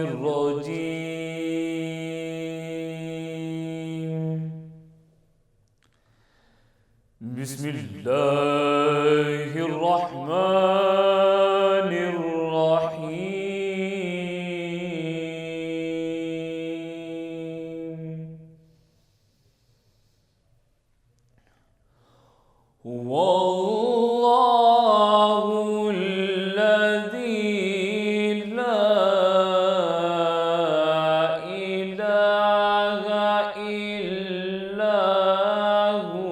الرجيم بسم الله الرحمن الرحيم هو الله الذي لا إله إلا هو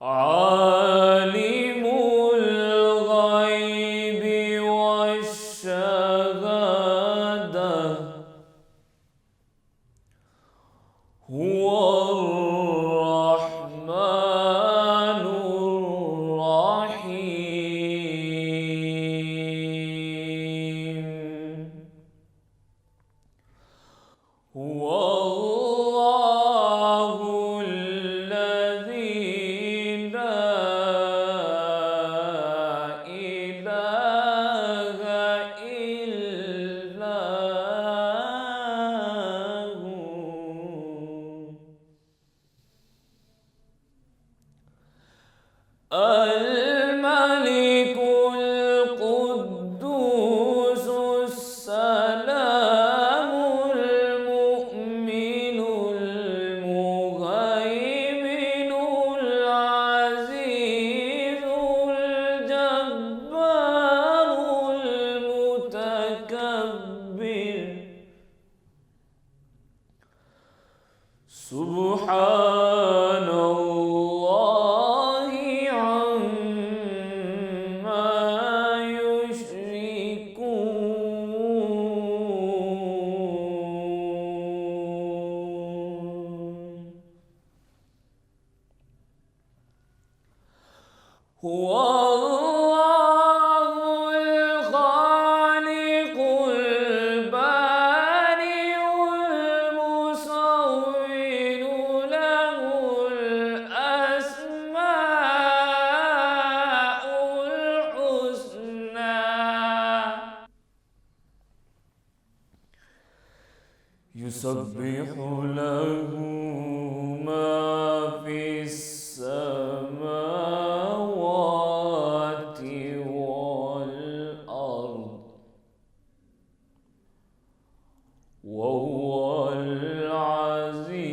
عالم الغيب والشهادة هو الرحمن الرحيم هو الله الذي لا إله إلا هو الملك القدوس السلام المؤمن المهيمن العزيز الجبار المتكبر سبحان الله عما يشركون هو الله الخالق البارئ المصور له الأسماء الحسنى يسبح له ما في السماوات والأرض وهو العزيز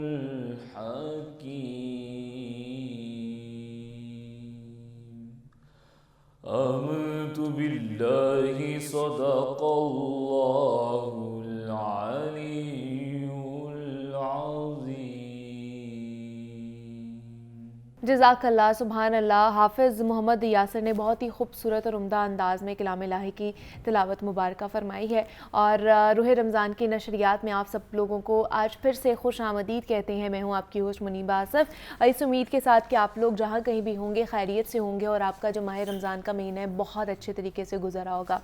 الحكيم آمنت بالله صدق الله العلي العظيم جزاک اللہ، سبحان اللہ۔ حافظ محمد یاسر نے بہت ہی خوبصورت اور عمدہ انداز میں کلام الہی کی تلاوت مبارکہ فرمائی ہے، اور روح رمضان کی نشریات میں آپ سب لوگوں کو آج پھر سے خوش آمدید کہتے ہیں۔ میں ہوں آپ کی ہوسٹ منیبہ آصف، اور اس امید کے ساتھ کہ آپ لوگ جہاں کہیں بھی ہوں گے خیریت سے ہوں گے، اور آپ کا جو ماہ رمضان کا مہینہ ہے بہت اچھے طریقے سے گزرا ہوگا۔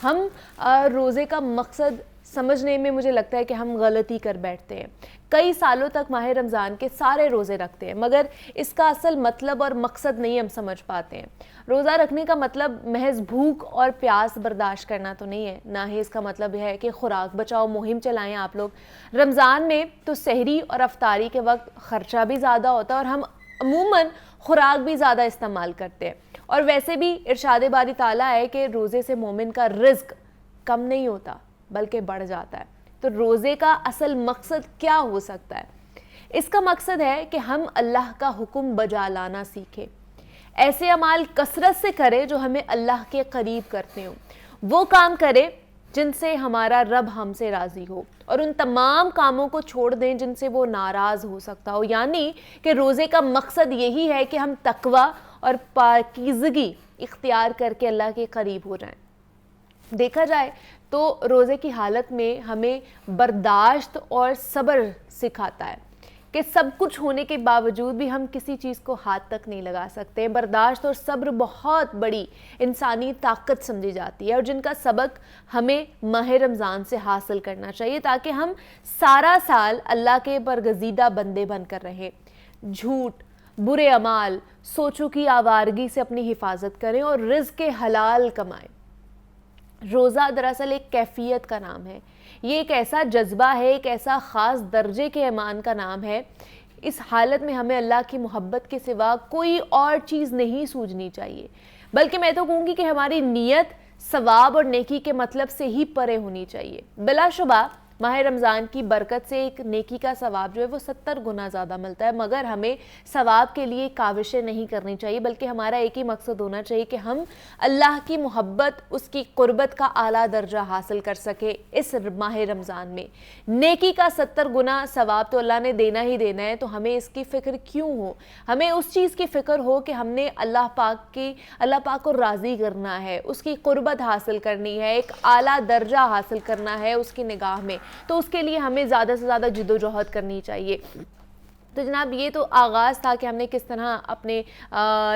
ہم روزے کا مقصد سمجھنے میں مجھے لگتا ہے کہ ہم غلطی کر بیٹھتے ہیں۔ کئی سالوں تک ماہ رمضان کے سارے روزے رکھتے ہیں، مگر اس کا اصل مطلب اور مقصد نہیں ہم سمجھ پاتے ہیں۔ روزہ رکھنے کا مطلب محض بھوک اور پیاس برداشت کرنا تو نہیں ہے، نہ ہی اس کا مطلب ہے کہ خوراک بچاؤ مہم چلائیں آپ لوگ۔ رمضان میں تو سحری اور افطاری کے وقت خرچہ بھی زیادہ ہوتا ہے، اور ہم عموماً خوراک بھی زیادہ استعمال کرتے ہیں، اور ویسے بھی ارشاد باری تعالیٰ ہے کہ روزے سے مومن کا رزق کم نہیں ہوتا بلکہ بڑھ جاتا ہے۔ تو روزے کا اصل مقصد کیا ہو سکتا ہے؟ اس کا مقصد ہے کہ ہم اللہ کا حکم بجا لانا سیکھیں، ایسے اعمال کثرت سے کریں جو ہمیں اللہ کے قریب کرتے ہوں، وہ کام کریں جن سے ہمارا رب ہم سے راضی ہو، اور ان تمام کاموں کو چھوڑ دیں جن سے وہ ناراض ہو سکتا ہو۔ یعنی کہ روزے کا مقصد یہی ہے کہ ہم تقویٰ اور پاکیزگی اختیار کر کے اللہ کے قریب ہو جائیں۔ دیکھا جائے تو روزے کی حالت میں ہمیں برداشت اور صبر سکھاتا ہے کہ سب کچھ ہونے کے باوجود بھی ہم کسی چیز کو ہاتھ تک نہیں لگا سکتے۔ برداشت اور صبر بہت بڑی انسانی طاقت سمجھی جاتی ہے، اور جن کا سبق ہمیں ماہ رمضان سے حاصل کرنا چاہیے تاکہ ہم سارا سال اللہ کے برگزیدہ بندے بن کر رہیں۔ جھوٹ، برے اعمال, سوچوں کی آوارگی سے اپنی حفاظت کریں اور رزق حلال کمائیں. روزہ دراصل ایک کیفیت کا نام ہے, یہ ایک ایسا جذبہ ہے, ایک ایسا خاص درجے کے ایمان کا نام ہے. اس حالت میں ہمیں اللہ کی محبت کے سوا کوئی اور چیز نہیں سوچنی چاہیے, بلکہ میں تو کہوں گی کہ ہماری نیت ثواب اور نیکی کے مطلب سے ہی پرے ہونی چاہیے. بلا شبہ ماہ رمضان کی برکت سے ایک نیکی کا ثواب جو ہے وہ 70 گنا زیادہ ملتا ہے, مگر ہمیں ثواب کے لیے کاوشیں نہیں کرنی چاہیے, بلکہ ہمارا ایک ہی مقصد ہونا چاہیے کہ ہم اللہ کی محبت, اس کی قربت کا اعلیٰ درجہ حاصل کر سکے اس ماہ رمضان میں. نیکی کا 70 گنا ثواب تو اللہ نے دینا ہی دینا ہے, تو ہمیں اس کی فکر کیوں ہو؟ ہمیں اس چیز کی فکر ہو کہ ہم نے اللہ پاک کو راضی کرنا ہے, اس کی قربت حاصل کرنی ہے, ایک اعلیٰ درجہ حاصل کرنا ہے اس کی نگاہ میں, تو اس کے لیے ہمیں زیادہ سے زیادہ جد و جہد کرنی چاہیے. تو جناب یہ تو آغاز تھا کہ ہم نے کس طرح اپنے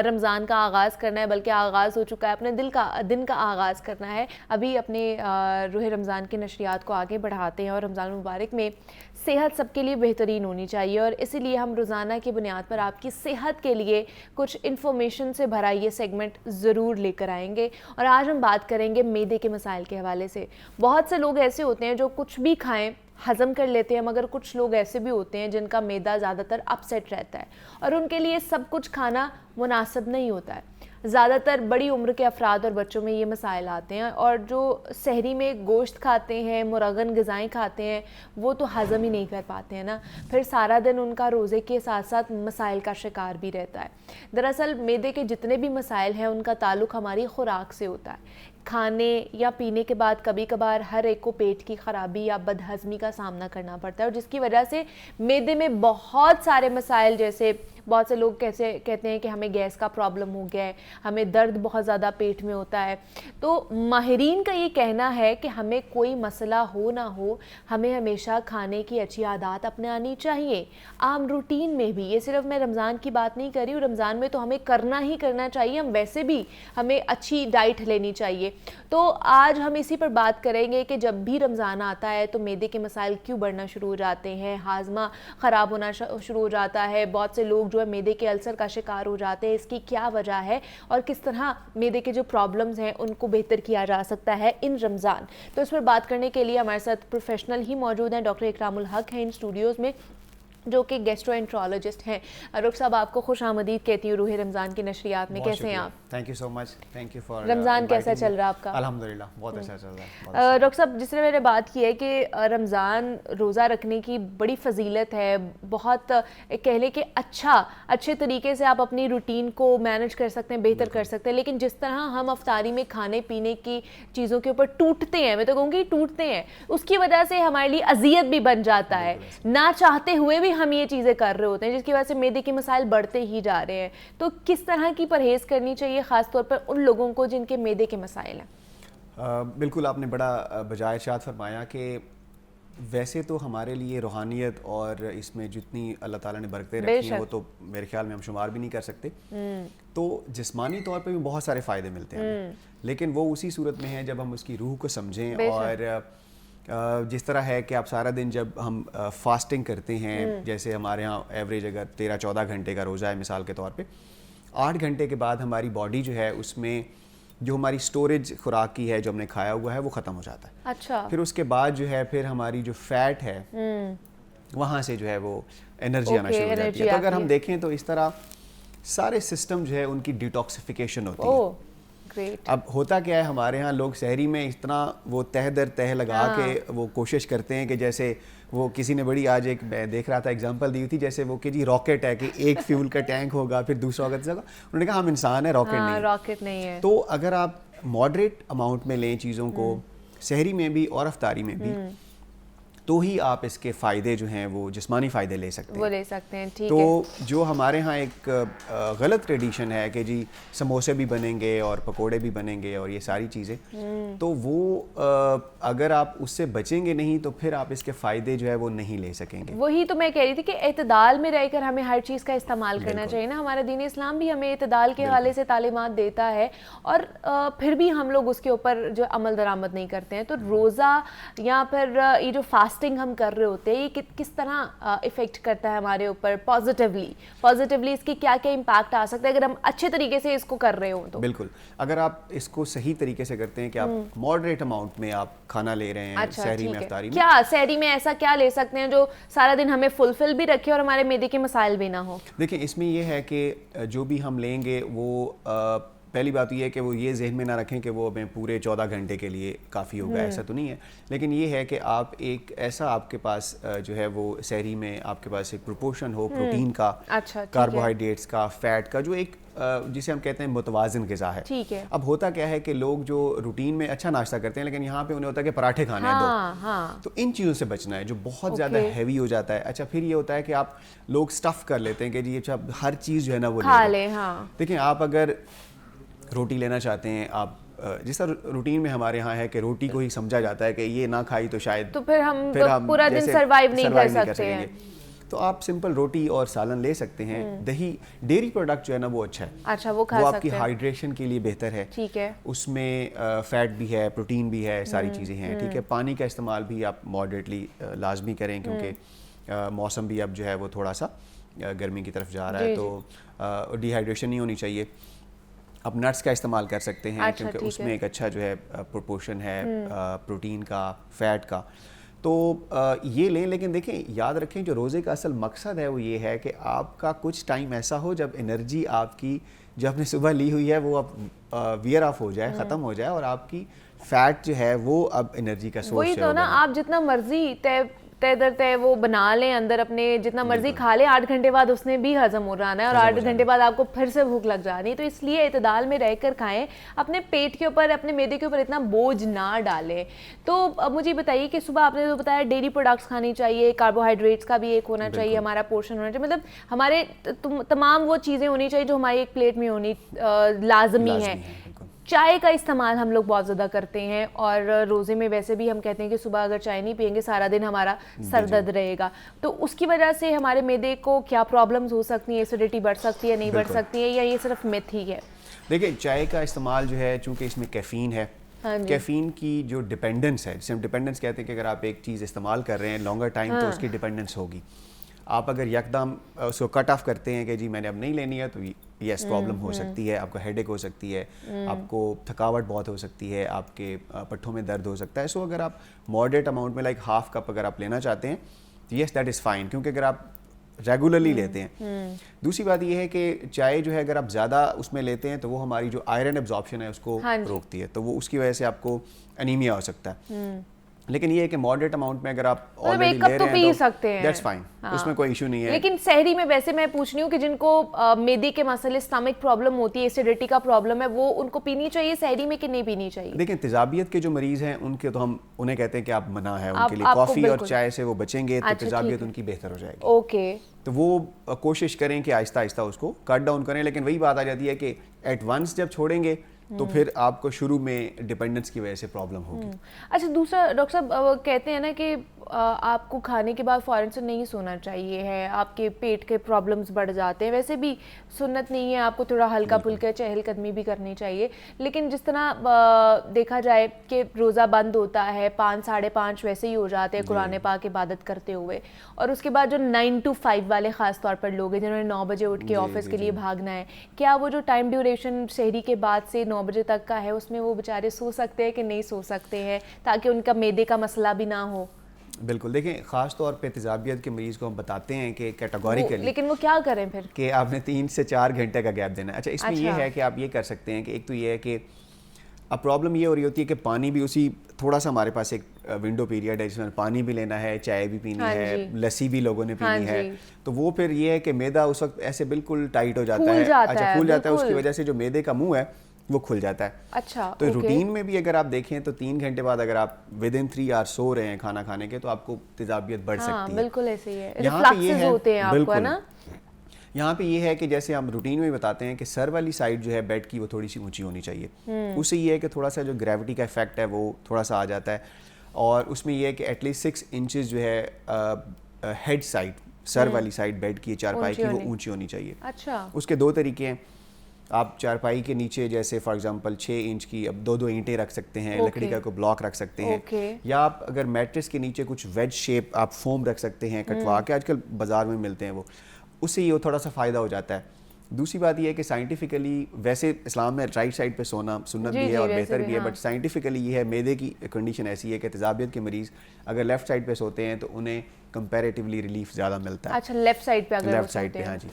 رمضان کا آغاز کرنا ہے, بلکہ آغاز ہو چکا ہے, اپنے دن کا آغاز کرنا ہے. ابھی اپنے روح رمضان کی نشریات کو آگے بڑھاتے ہیں, اور رمضان مبارک میں صحت سب کے لیے بہترین ہونی چاہیے, اور اسی لیے ہم روزانہ کی بنیاد پر آپ کی صحت کے لیے کچھ انفارمیشن سے بھرا یہ سیگمنٹ ضرور لے کر آئیں گے. اور آج ہم بات کریں گے معدے کے مسائل کے حوالے سے. بہت سے لوگ ایسے ہوتے ہیں جو کچھ بھی کھائیں ہضم کر لیتے ہیں, مگر کچھ لوگ ایسے بھی ہوتے ہیں جن کا معدہ زیادہ تر اپسیٹ رہتا ہے, اور ان کے لیے سب کچھ کھانا مناسب نہیں ہوتا ہے. زیادہ تر بڑی عمر کے افراد اور بچوں میں یہ مسائل آتے ہیں, اور جو سحری میں گوشت کھاتے ہیں, مرغن غذائیں کھاتے ہیں, وہ تو ہضم ہی نہیں کر پاتے ہیں نا, پھر سارا دن ان کا روزے کے ساتھ ساتھ مسائل کا شکار بھی رہتا ہے. دراصل معدے کے جتنے بھی مسائل ہیں ان کا تعلق ہماری خوراک سے ہوتا ہے. کھانے یا پینے کے بعد کبھی کبھار ہر ایک کو پیٹ کی خرابی یا بد ہضمی کا سامنا کرنا پڑتا ہے, اور جس کی وجہ سے معدے میں بہت سارے مسائل, جیسے بہت سے لوگ کہتے ہیں کہ ہمیں گیس کا پرابلم ہو گیا ہے, ہمیں درد بہت زیادہ پیٹ میں ہوتا ہے. تو ماہرین کا یہ کہنا ہے کہ ہمیں کوئی مسئلہ ہو نہ ہو, ہمیں ہمیشہ کھانے کی اچھی عادات اپنانی چاہیے, عام روٹین میں بھی. یہ صرف میں رمضان کی بات نہیں کر رہی ہوں, رمضان میں تو ہمیں کرنا ہی کرنا چاہیے, ہم ویسے بھی ہمیں اچھی ڈائٹ لینی چاہیے. تو آج ہم اسی پر بات کریں گے کہ جب بھی رمضان آتا ہے تو معدے کے مسائل کیوں بڑھنا شروع ہو جاتے ہیں, ہاضمہ خراب ہونا شروع ہو جاتا ہے, بہت سے لوگ جو ہے معدے کے السر کا شکار ہو جاتے ہیں, اس کی کیا وجہ ہے, اور کس طرح معدے کے جو پرابلمز ہیں ان کو بہتر کیا جا سکتا ہے ان رمضان. تو اس پر بات کرنے کے لیے ہمارے ساتھ پروفیشنل ہی موجود ہیں, ڈاکٹر اکرام الحق ہیں ان اسٹوڈیوز میں, جو کہ گیسٹرو انٹرالوجسٹ ہیں. ڈاکٹر صاحب آپ کو خوش آمدید کہتی ہوں روح رمضان کی نشریات میں. کیسے ہیں آپ؟ Thank you so much, thank you for. Ramzan کیسا چل رہا ہے آپ کا؟ الحمدللہ بہت اچھا چل رہا ہے. ڈاکٹر صاحب جس طرح میں نے بات کی ہے کہ رمضان روزہ رکھنے کی بڑی فضیلت ہے, بہت کہہ لیں کہ اچھے طریقے سے آپ اپنی روٹین کو مینج کر سکتے ہیں, بہتر کر سکتے ہیں, لیکن جس طرح ہم افطاری میں کھانے پینے کی چیزوں کے اوپر ٹوٹتے ہیں, میں تو کہوں گی ٹوٹتے ہیں, اس کی وجہ سے ہمارے لیے اذیت بھی بن جاتا ہے, نہ چاہتے ہوئے بھی ہم یہ چیزیں کر رہے ہوتے ہیں, جس کی وجہ سے معدے کے مسائل بڑھتے ہی جا رہے ہیں. تو کس طرح کی پرہیز کرنی چاہیے خاص طور پر ان لوگوں کو جن کے معدے کے مسائل ہیں؟ بالکل آپ نے بڑا بجائے ارشاد فرمایا کہ ویسے تو ہمارے لیے روحانیت اور اس میں جتنی اللہ تعالیٰ نے برکتیں رکھی ہیں وہ تو میرے خیال میں ہم شمار بھی نہیں کر سکتے. تو جسمانی طور پہ بھی بہت سارے فائدے ملتے ہیں, لیکن وہ اسی صورت میں ہیں جب ہم اس کی روح کو سمجھیں. اور جس طرح ہے کہ آپ سارا دن جب ہم فاسٹنگ کرتے ہیں, جیسے ہمارے ہاں ایوریج اگر 13-14 گھنٹے کا روزہ ہے مثال کے طور پہ, 8 گھنٹے کے بعد ہماری باڈی جو ہے اس میں جو ہماری سٹوریج خوراک کی ہے, جو ہم نے کھایا ہوا ہے, وہ ختم ہو جاتا ہے. اچھا. پھر اس کے بعد جو ہے پھر ہماری جو فیٹ ہے وہاں سے جو ہے وہ انرجی آنا شروع ہو جاتی ہے. تو اگر ہم دیکھیں تو اس طرح سارے سسٹم جو ہے ان کی ڈیٹاکسیفیکیشن ہوتی ہے. اب ہوتا کیا ہے, ہمارے ہاں لوگ سحری میں اتنا وہ تہ در تہ لگا کے وہ کوشش کرتے ہیں کہ جیسے وہ کسی نے بڑی آج ایک میں دیکھ رہا تھا ایگزامپل دی تھی, جیسے وہ کہ جی راکٹ ہے کہ ایک فیول کا ٹینک ہوگا پھر دوسرا ہوگا تیسرا. انہوں نے کہا ہم انسان ہیں, راکٹ نہیں ہے. تو اگر آپ ماڈریٹ اماؤنٹ میں لیں چیزوں کو, سحری میں بھی اور افطاری میں بھی, تو ہی آپ اس کے فائدے جو ہیں وہ جسمانی فائدے لے سکتے ہیں. وہ لے سکتے ہیں. ٹھیک تو ہے. جو ہمارے ہاں ایک غلط ٹریڈیشن ہے کہ جی سموسے بھی بنیں گے اور پکوڑے بھی بنیں گے اور یہ ساری چیزیں, تو وہ اگر آپ اس سے بچیں گے نہیں تو پھر آپ اس کے فائدے جو ہے وہ نہیں لے سکیں گے. وہی تو میں کہہ رہی تھی کہ اعتدال میں رہ کر ہمیں ہر چیز کا استعمال کرنا چاہیے نا. ہمارا دین اسلام بھی ہمیں اعتدال کے حوالے سے تعلیمات دیتا ہے, اور پھر بھی ہم لوگ اس کے اوپر جو عمل درآمد نہیں کرتے ہیں. تو روزہ یا پھر یہ جو فاسٹنگ فاسٹنگ ہم کر رہے ہوتے ہیں یہ کس طرح افیکٹ کرتا ہے ہمارے اوپر پازیٹیولی اس کی کیا کیا امپیکٹ آ سکتا ہے اگر ہم اچھے طریقے سے اس کو کر رہے ہوں تو؟ بالکل، اگر آپ اس کو صحیح طریقے سے کرتے ہیں کہ آپ ماڈریٹ اماؤنٹ میں آپ کھانا لے رہے ہیں سحری میں افطاری میں، کیا سحری میں ایسا کیا لے سکتے ہیں جو سارا دن ہمیں فلفل بھی رکھے اور ہمارے معدے کے مسائل بھی نہ ہو؟ دیکھیں اس میں یہ ہے کہ جو بھی ہم لیں گے وہ پہلی بات یہ ہے کہ وہ یہ ذہن میں نہ رکھیں کہ وہ ہمیں پورے 14 گھنٹے کے لیے کافی ہوگا، ایسا تو نہیں ہے، لیکن یہ ہے کہ آپ ایک ایسا آپ کے پاس جو ہے وہ سحری میں آپ کے پاس ایک پروپورشن ہو پروٹین کا، کاربوہائیڈریٹس کا، فیٹ کا، جو ایک جسے ہم کہتے ہیں متوازن غذا ہے۔ اب ہوتا کیا ہے کہ لوگ جو روٹین میں اچھا ناشتہ کرتے ہیں لیکن یہاں پہ انہیں ہوتا ہے کہ پراٹھے کھانے ہیں دو، تو ان چیزوں سے بچنا ہے جو بہت زیادہ ہیوی ہو جاتا ہے۔ اچھا پھر یہ ہوتا ہے کہ آپ لوگ سٹف کر لیتے ہیں کہ جی اچھا ہر چیز جو ہے نا وہ لے لیں۔ دیکھیں آپ اگر روٹی لینا چاہتے ہیں، آپ جس طرح روٹین میں ہمارے ہاں ہے کہ روٹی کو ہی سمجھا جاتا ہے کہ یہ نہ کھائی تو شاید تو پھر ہم پورا دن سروائیو نہیں کر سکتے ہیں، تو آپ سمپل روٹی اور سالن لے سکتے ہیں۔ دہی ڈیری پروڈکٹ جو ہے نا وہ اچھا ہے، وہ آپ کی ہائیڈریشن کے لیے بہتر ہے، اس میں فیٹ بھی ہے، پروٹین بھی ہے، ساری چیزیں ہیں، ٹھیک ہے۔ پانی کا استعمال بھی آپ ماڈریٹلی لازمی کریں کیونکہ موسم بھی اب جو ہے وہ تھوڑا سا گرمی کی طرف جا رہا ہے، تو ڈی ہائیڈریشن نہیں ہونی چاہیے۔ آپ نٹس کا استعمال کر سکتے ہیں کیونکہ اس میں ایک اچھا جو ہے پروپورشن ہے پروٹین کا، فیٹ کا، تو یہ لیں۔ لیکن دیکھیں یاد رکھیں جو روزے کا اصل مقصد ہے وہ یہ ہے کہ آپ کا کچھ ٹائم ایسا ہو جب انرجی آپ کی جو آپ نے صبح لی ہوئی ہے وہ اب ویئر آف ہو جائے، ختم ہو جائے، اور آپ کی فیٹ جو ہے وہ اب انرجی کا سورس ہے۔ وہی تو نا، آپ جتنا مرضی تے در تے وہ بنا لیں اندر اپنے، جتنا مرضی کھا لیں، 8 گھنٹے بعد اس نے بھی ہضم ہو جانا ہے اور 8 گھنٹے بعد آپ کو پھر سے بھوک لگ جانی ہے، تو اس لیے اعتدال میں رہ کر کھائیں، اپنے پیٹ کے اوپر، اپنے معدے کے اوپر اتنا بوجھ نہ ڈالیں۔ تو اب مجھے بتائیے کہ صبح آپ نے تو بتایا ڈیری پروڈکٹس کھانی چاہیے، کاربوہائیڈریٹس کا بھی ایک ہونا چاہیے، ہمارا پورشن ہونا چاہیے، مطلب ہمارے تمام وہ چیزیں ہونی چاہیے جو ہماری ایک پلیٹ میں ہونی لازمی ہے۔ چائے کا استعمال ہم لوگ بہت زیادہ کرتے ہیں اور روزے میں ویسے بھی ہم کہتے ہیں کہ صبح اگر چائے نہیں پئیں گے سارا دن ہمارا سر درد رہے گا، تو اس کی وجہ سے ہمارے معدے کو کیا پرابلمز ہو سکتی ہیں؟ ایسیڈیٹی بڑھ سکتی ہے، نہیں بڑھ سکتی ہے، یا یہ صرف متھ ہی ہے؟ دیکھیں چائے کا استعمال جو ہے چونکہ اس میں کیفین ہے، کیفین کی جو ڈیپینڈنس ہے، جسے ہم ڈیپینڈنس کہتے ہیں کہ اگر آپ ایک چیز استعمال کر رہے ہیں لانگر ٹائم تو اس کی ڈیپینڈنس ہوگی۔ آپ اگر یکدم اس کو کٹ آف کرتے ہیں کہ جی میں نے اب نہیں لینی ہے تو یس پرابلم ہو سکتی ہے، آپ کو ہیڈ ایک ہو سکتی ہے، آپ کو تھکاوٹ بہت ہو سکتی ہے، آپ کے پٹھوں میں درد ہو سکتا ہے۔ سو اگر آپ ماڈریٹ اماؤنٹ میں لائک ہاف کپ اگر آپ لینا چاہتے ہیں تو یس دیٹ از فائن، کیونکہ اگر آپ ریگولرلی لیتے ہیں۔ دوسری بات یہ ہے کہ چائے جو ہے اگر آپ زیادہ اس میں لیتے ہیں تو وہ ہماری جو آئرن ایبزارپشن ہے اس کو روکتی ہے، تو وہ اس کی وجہ سے آپ کو انیمیا ہو سکتا ہے۔ لیکن یہ ہے کہ ماڈریٹ اماؤنٹ میں اگر آپ آلریڈی لے رہے ہیں تو دیٹس فائن، اس میں کوئی ایشو نہیں ہے۔ لیکن سحری میں ویسے میں پوچھ رہی ہوں کہ جن کو معدے کے مسئلے، اسٹمک پرابلم ہوتی ہے، ایسیڈیٹی کا پرابلم ہے، وہ ان کو پینی چاہیے سحری میں کہ نہیں پینی چاہیے؟ دیکھیں تیزابیت کے جو مریض ہیں ان کے تو ہم انہیں کہتے ہیں کہ آپ منع ہے ان کے لیے، کافی اور چائے سے وہ بچیں گے تو تیزابیت ان کی بہتر ہو جائے گی۔ اوکے، تو وہ کوشش کریں کہ آہستہ آہستہ اس کو کٹ ڈاؤن کریں، لیکن وہی بات آ جاتی ہے کہ ایٹ ونس جب چھوڑیں گے تو پھر آپ کو شروع میں ڈیپینڈنس کی وجہ سے پرابلم ہوگی۔ اچھا دوسرا ڈاکٹر صاحب کہتے ہیں نا کہ آپ کو کھانے کے بعد فوراً سے نہیں سونا چاہیے ہے، آپ کے پیٹ کے پرابلمز بڑھ جاتے ہیں، ویسے بھی سنت نہیں ہے، آپ کو تھوڑا ہلکا پھلکا چہل قدمی بھی کرنی چاہیے، لیکن جس طرح دیکھا جائے کہ روزہ بند ہوتا ہے 5 ساڑھے 5 ویسے ہی ہو جاتے ہیں قرآن پاک عبادت کرتے ہوئے، اور اس کے بعد جو 9 to 5 والے خاص طور پر لوگ ہیں جنہوں نے 9 بجے اٹھ کے آفس کے لیے بھاگنا ہے، کیا وہ جو ٹائم ڈیوریشن شہری کے بعد سے 9 بجے تک کا ہے اس میں وہ بیچارے سو سکتے ہیں کہ نہیں سو سکتے ہیں تاکہ ان کا معدے کا مسئلہ بھی نہ ہو؟ بالکل، دیکھیں خاص طور پہ تیزابیت کے مریض کو ہم بتاتے ہیں کہ کیٹیگوریکلی، لیکن وہ کیا کریں پھر کہ آپ نے 3 سے 4 گھنٹے کا گیپ دینا ہے۔ اچھا اس میں یہ ہے کہ آپ یہ کر سکتے ہیں کہ ایک تو یہ ہے کہ اب پرابلم یہ ہو رہی ہوتی ہے کہ پانی بھی اسی تھوڑا سا ہمارے پاس ایک ونڈو پیریڈ ہے جس میں پانی بھی لینا ہے، چائے بھی پینی ہے، لسی بھی لوگوں نے پینی ہے، تو وہ پھر یہ ہے کہ معدہ اس وقت ایسے بالکل ٹائٹ ہو جاتا ہے، اچھا پھول جاتا ہے، اس کی وجہ سے جو معدے کا منہ ہے وہ کھل جاتا ہے۔ اچھا تو روٹین میں بھی اگر آپ دیکھیں تو 3 گھنٹے بعد اگر آپ ودن 3 آور سو رہے ہیں کھانا کھانے کے تو آپ کو تیزابیت بڑھ سکتی ہے۔ بالکل ایسے ہی ہے، ریفلیکسز ہوتے ہیں آپ کو نا۔ یہاں پہ یہ ہے کہ جیسے ہم روٹین میں بتاتے ہیں کہ سر والی سائڈ جو ہے بیڈ کی وہ تھوڑی سی اونچی ہونی چاہیے، اس سے یہ ہے کہ تھوڑا سا جو گریوٹی کا افیکٹ ہے وہ تھوڑا سا آ جاتا ہے، اور اس میں یہ ہے کہ ایٹ لیسٹ 6 انچز جو ہے ہیڈ سائڈ، سر والی سائڈ بیڈ کی چارپائی کی وہ اونچی ہونی چاہیے۔ اچھا، اس کے 2 طریقے ہیں، آپ چارپائی کے نیچے جیسے فار ایگزامپل 6 انچ کی اب 2 اینٹیں رکھ سکتے ہیں, لکڑی کا کوئی بلاک رکھ سکتے ہیں, یا آپ اگر میٹرس کے نیچے کچھ ویج شیپ آپ فوم رکھ سکتے ہیں کٹوا کے, آج کل بازار میں ملتے ہیں وہ, اس سے یہ تھوڑا سا فائدہ ہو جاتا ہے. دوسری بات یہ ہے کہ سائنٹیفکلی ویسے اسلام میں رائٹ سائڈ پہ سونا سنت بھی ہے اور بہتر بھی ہے, بٹ سائنٹیفکلی یہ ہے معدے کی کنڈیشن ایسی ہے کہ تیزابیت کے مریض اگر لیفٹ سائڈ پہ سوتے ہیں تو انہیں کمپیریٹیولی ریلیف زیادہ ملتا ہے. اچھا لیفٹ سائڈ پہ اگر لیفٹ سائڈ پہ, ہاں جی,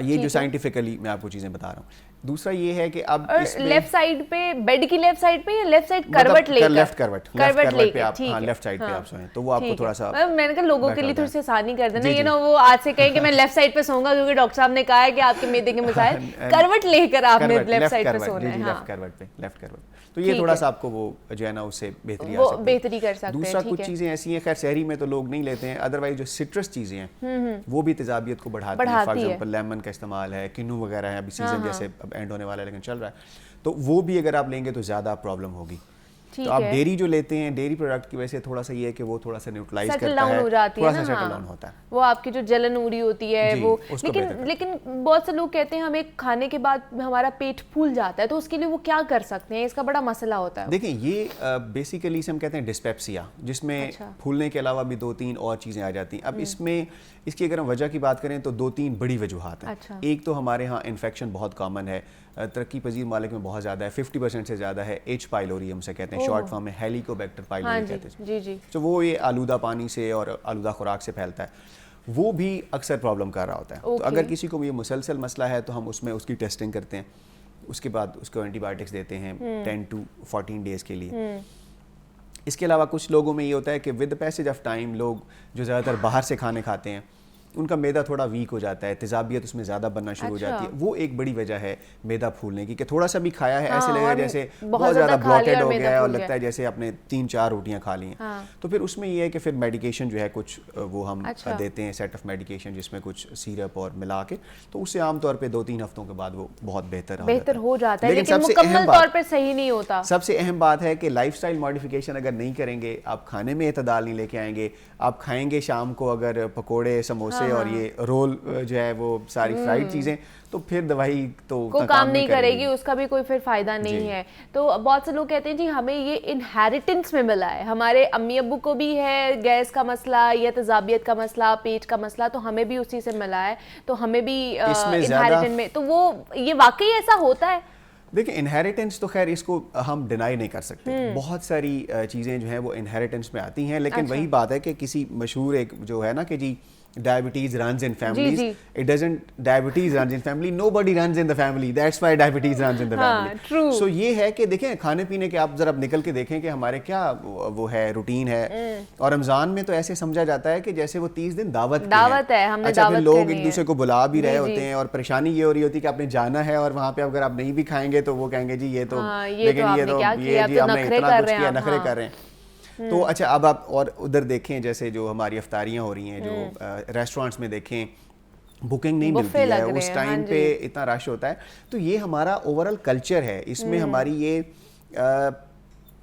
یہ جو سائنٹیفکلی میں آپ کو چیزیں بتا رہا ہوں. دوسرا یہ ہے کہ اب لیفٹ سائڈ پہ بیڈ کی لیفٹ سائڈ پہ یا لیفٹ سائڈ کروٹ لے کر, لیفٹ کروٹ لے کے آپ, ہاں لیفٹ سائڈ پہ آپ سوئیں تو وہ آپ کو تھوڑا سا, میں نے کہا لوگوں کے لیے تھوڑی سی آسانی کر دینا, یہ نا وہ آج سے کہیں کہ میں لیفٹ سائڈ پہ سوؤں گا کیونکہ ڈاکٹر صاحب نے کہا ہے کہ آپ کے معدے کے مسائل, کروٹ لے کر آپ نے لیفٹ سائڈ پہ سونا ہے. لیفٹ کروٹ پہ, لیفٹ کروٹ, تو یہ تھوڑا سا آپ کو وہ جو ہے نا اس سے بہتری کر سکتے ہیں. دوسرا کچھ چیزیں ایسی ہیں, خیر شہری میں تو لوگ نہیں لیتے ہیں, ادروائز جو سٹرس چیزیں ہیں وہ بھی تیزابیت کو بڑھاتی ہیں. فار ایگزامپل لیمن کا استعمال ہے, کنو وغیرہ ہے, ابھی سیزن جیسے اب اینڈ ہونے والا ہے لیکن چل رہا ہے, تو وہ بھی اگر آپ لیں گے تو زیادہ پرابلم ہوگی. تو آپ ڈیری جو لیتے ہیں, ڈیری پروڈکٹ کی وجہ سے تھوڑا سا یہ ہے کہ وہ تھوڑا سا نیوٹرلائز کرتا ہے, تھوڑا سا سیٹل ڈاؤن ہوتا ہے, وہ آپ کی جو جلن ہو رہی ہوتی ہے وہ. لیکن بہت سے لوگ کہتے ہیں ہمیں کھانے کے بعد ہمارا پیٹ پھول جاتا ہے, تو اس کے لیے وہ کیا کر سکتے ہیں, اس کا بڑا مسئلہ ہوتا ہے. دیکھیں یہ بیسیکلی اسے ہم کہتے ہیں ڈسپیپسیا, جس میں پھولنے کے علاوہ بھی 2-3 اور چیزیں آ جاتی ہیں. اب اس میں اس کی اگر ہم وجہ کی بات کریں تو 2-3 بڑی وجوہات ہیں. ایک تو ہمارے ہاں انفیکشن بہت کامن ہے, ترقی پذیر ممالک میں بہت زیادہ ہے, 50% سے زیادہ ہے. ایچ پائلوری ہم سے کہتے ہیں, شارٹ فارم میں ہیلیکوبیکٹر پائلوری کہتے ہیں. تو وہ یہ آلودہ پانی سے اور آلودہ خوراک سے پھیلتا ہے, وہ بھی اکثر پرابلم کر رہا ہوتا ہے. تو اگر کسی کو یہ مسلسل مسئلہ ہے تو ہم اس میں اس کی ٹیسٹنگ کرتے ہیں, اس کے بعد اس کو اینٹی بایوٹکس دیتے ہیں 10 to 14 ڈیز کے لیے. اس کے علاوہ کچھ لوگوں میں یہ ہوتا ہے کہ ود پیسج آف ٹائم لوگ جو زیادہ تر باہر سے کھانے کھاتے ہیں ان کا میدا تھوڑا ویک ہو جاتا ہے, تیزابیت اس میں زیادہ بننا شروع ہو جاتی ہے. وہ ایک بڑی وجہ ہے میدا پھولنے کی, کہ تھوڑا سا بھی کھایا ہے ایسے لگے جیسے بہت زیادہ بلاٹڈ ہو گیا ہے اور لگتا ہے جیسے آپ نے 3-4 روٹیاں کھا لی ہیں. تو پھر اس میں یہ ہے کہ پھر میڈیکیشن جو ہے کچھ وہ ہم دیتے ہیں, سیٹ آف میڈیکیشن جس میں کچھ سیرپ اور ملا کے, تو اس سے عام طور پہ 2-3 ہفتوں کے بعد وہ بہت بہتر ہو جاتا ہے, لیکن مکمل طور پہ صحیح نہیں ہوتا. سب سے اہم بات ہے کہ لائف سٹائل ماڈیفیکیشن اگر نہیں کریں گے, آپ کھانے میں اعتدال نہیں لے کے آئیں گے, آپ کھائیں گے شام کو اگر پکوڑے سموسے اور یہ رول جو ہے وہ ساری فرائیڈ چیزیں, تو پھر دوائی تو کام نہیں کرے گی, اس کا بھی کوئی پھر فائدہ نہیں ہے. تو بہت سے لوگ کہتے ہیں جی ہمیں یہ انہیریٹنس میں ملا ہے, ہمارے امی ابو کو بھی ہے گیس کا مسئلہ یا تیزابیت کا مسئلہ, پیٹ کا مسئلہ, تو ہمیں بھی اسی سے ملا ہے, تو ہمیں بھی انہیریٹنس میں, تو وہ یہ واقعی ایسا ہوتا ہے؟ دیکھیں انہیریٹنس تو خیر اس کو ہم ڈینائی نہیں کر سکتے, بہت ساری چیزیں جو ہیں وہ انہیریٹنس میں آتی ہیں, لیکن وہی بات ہے کہ کسی مشہور ایک جو ہے نا کہ جی diabetes runs in families. It doesn't, diabetes runs in family, nobody runs in the family, that's why diabetes runs in the family. True. So یہ ہے کہ دیکھیں کھانے پینے کے آپ ذرا نکل کے دیکھیں کہ ہمارے کیا وہ ہے روٹین ہے, اور رمضان میں تو ایسے سمجھا جاتا ہے کہ جیسے وہ 30 دن دعوت ہے, ہم نے اچھا پھر لوگ ایک دوسرے کو بلا بھی رہے ہوتے ہیں, اور پریشانی یہ ہو رہی ہوتی ہے کہ آپ نے جانا ہے اور وہاں پہ اگر آپ نہیں بھی کھائیں گے تو وہ کہیں گے جی یہ تو لیکن یہ تو یہ جی ہم نے اتنا کچھ کیا, نخرے کر رہے ہیں. تو اچھا اب آپ اور ادھر دیکھیں جیسے جو ہماری افطاریاں ہو رہی ہیں, جو ریسٹورینٹس میں دیکھیں بکنگ نہیں ملتی ہے, اس ٹائم پہ اتنا رش ہوتا ہے. تو یہ ہمارا اوور آل کلچر ہے, اس میں ہماری یہ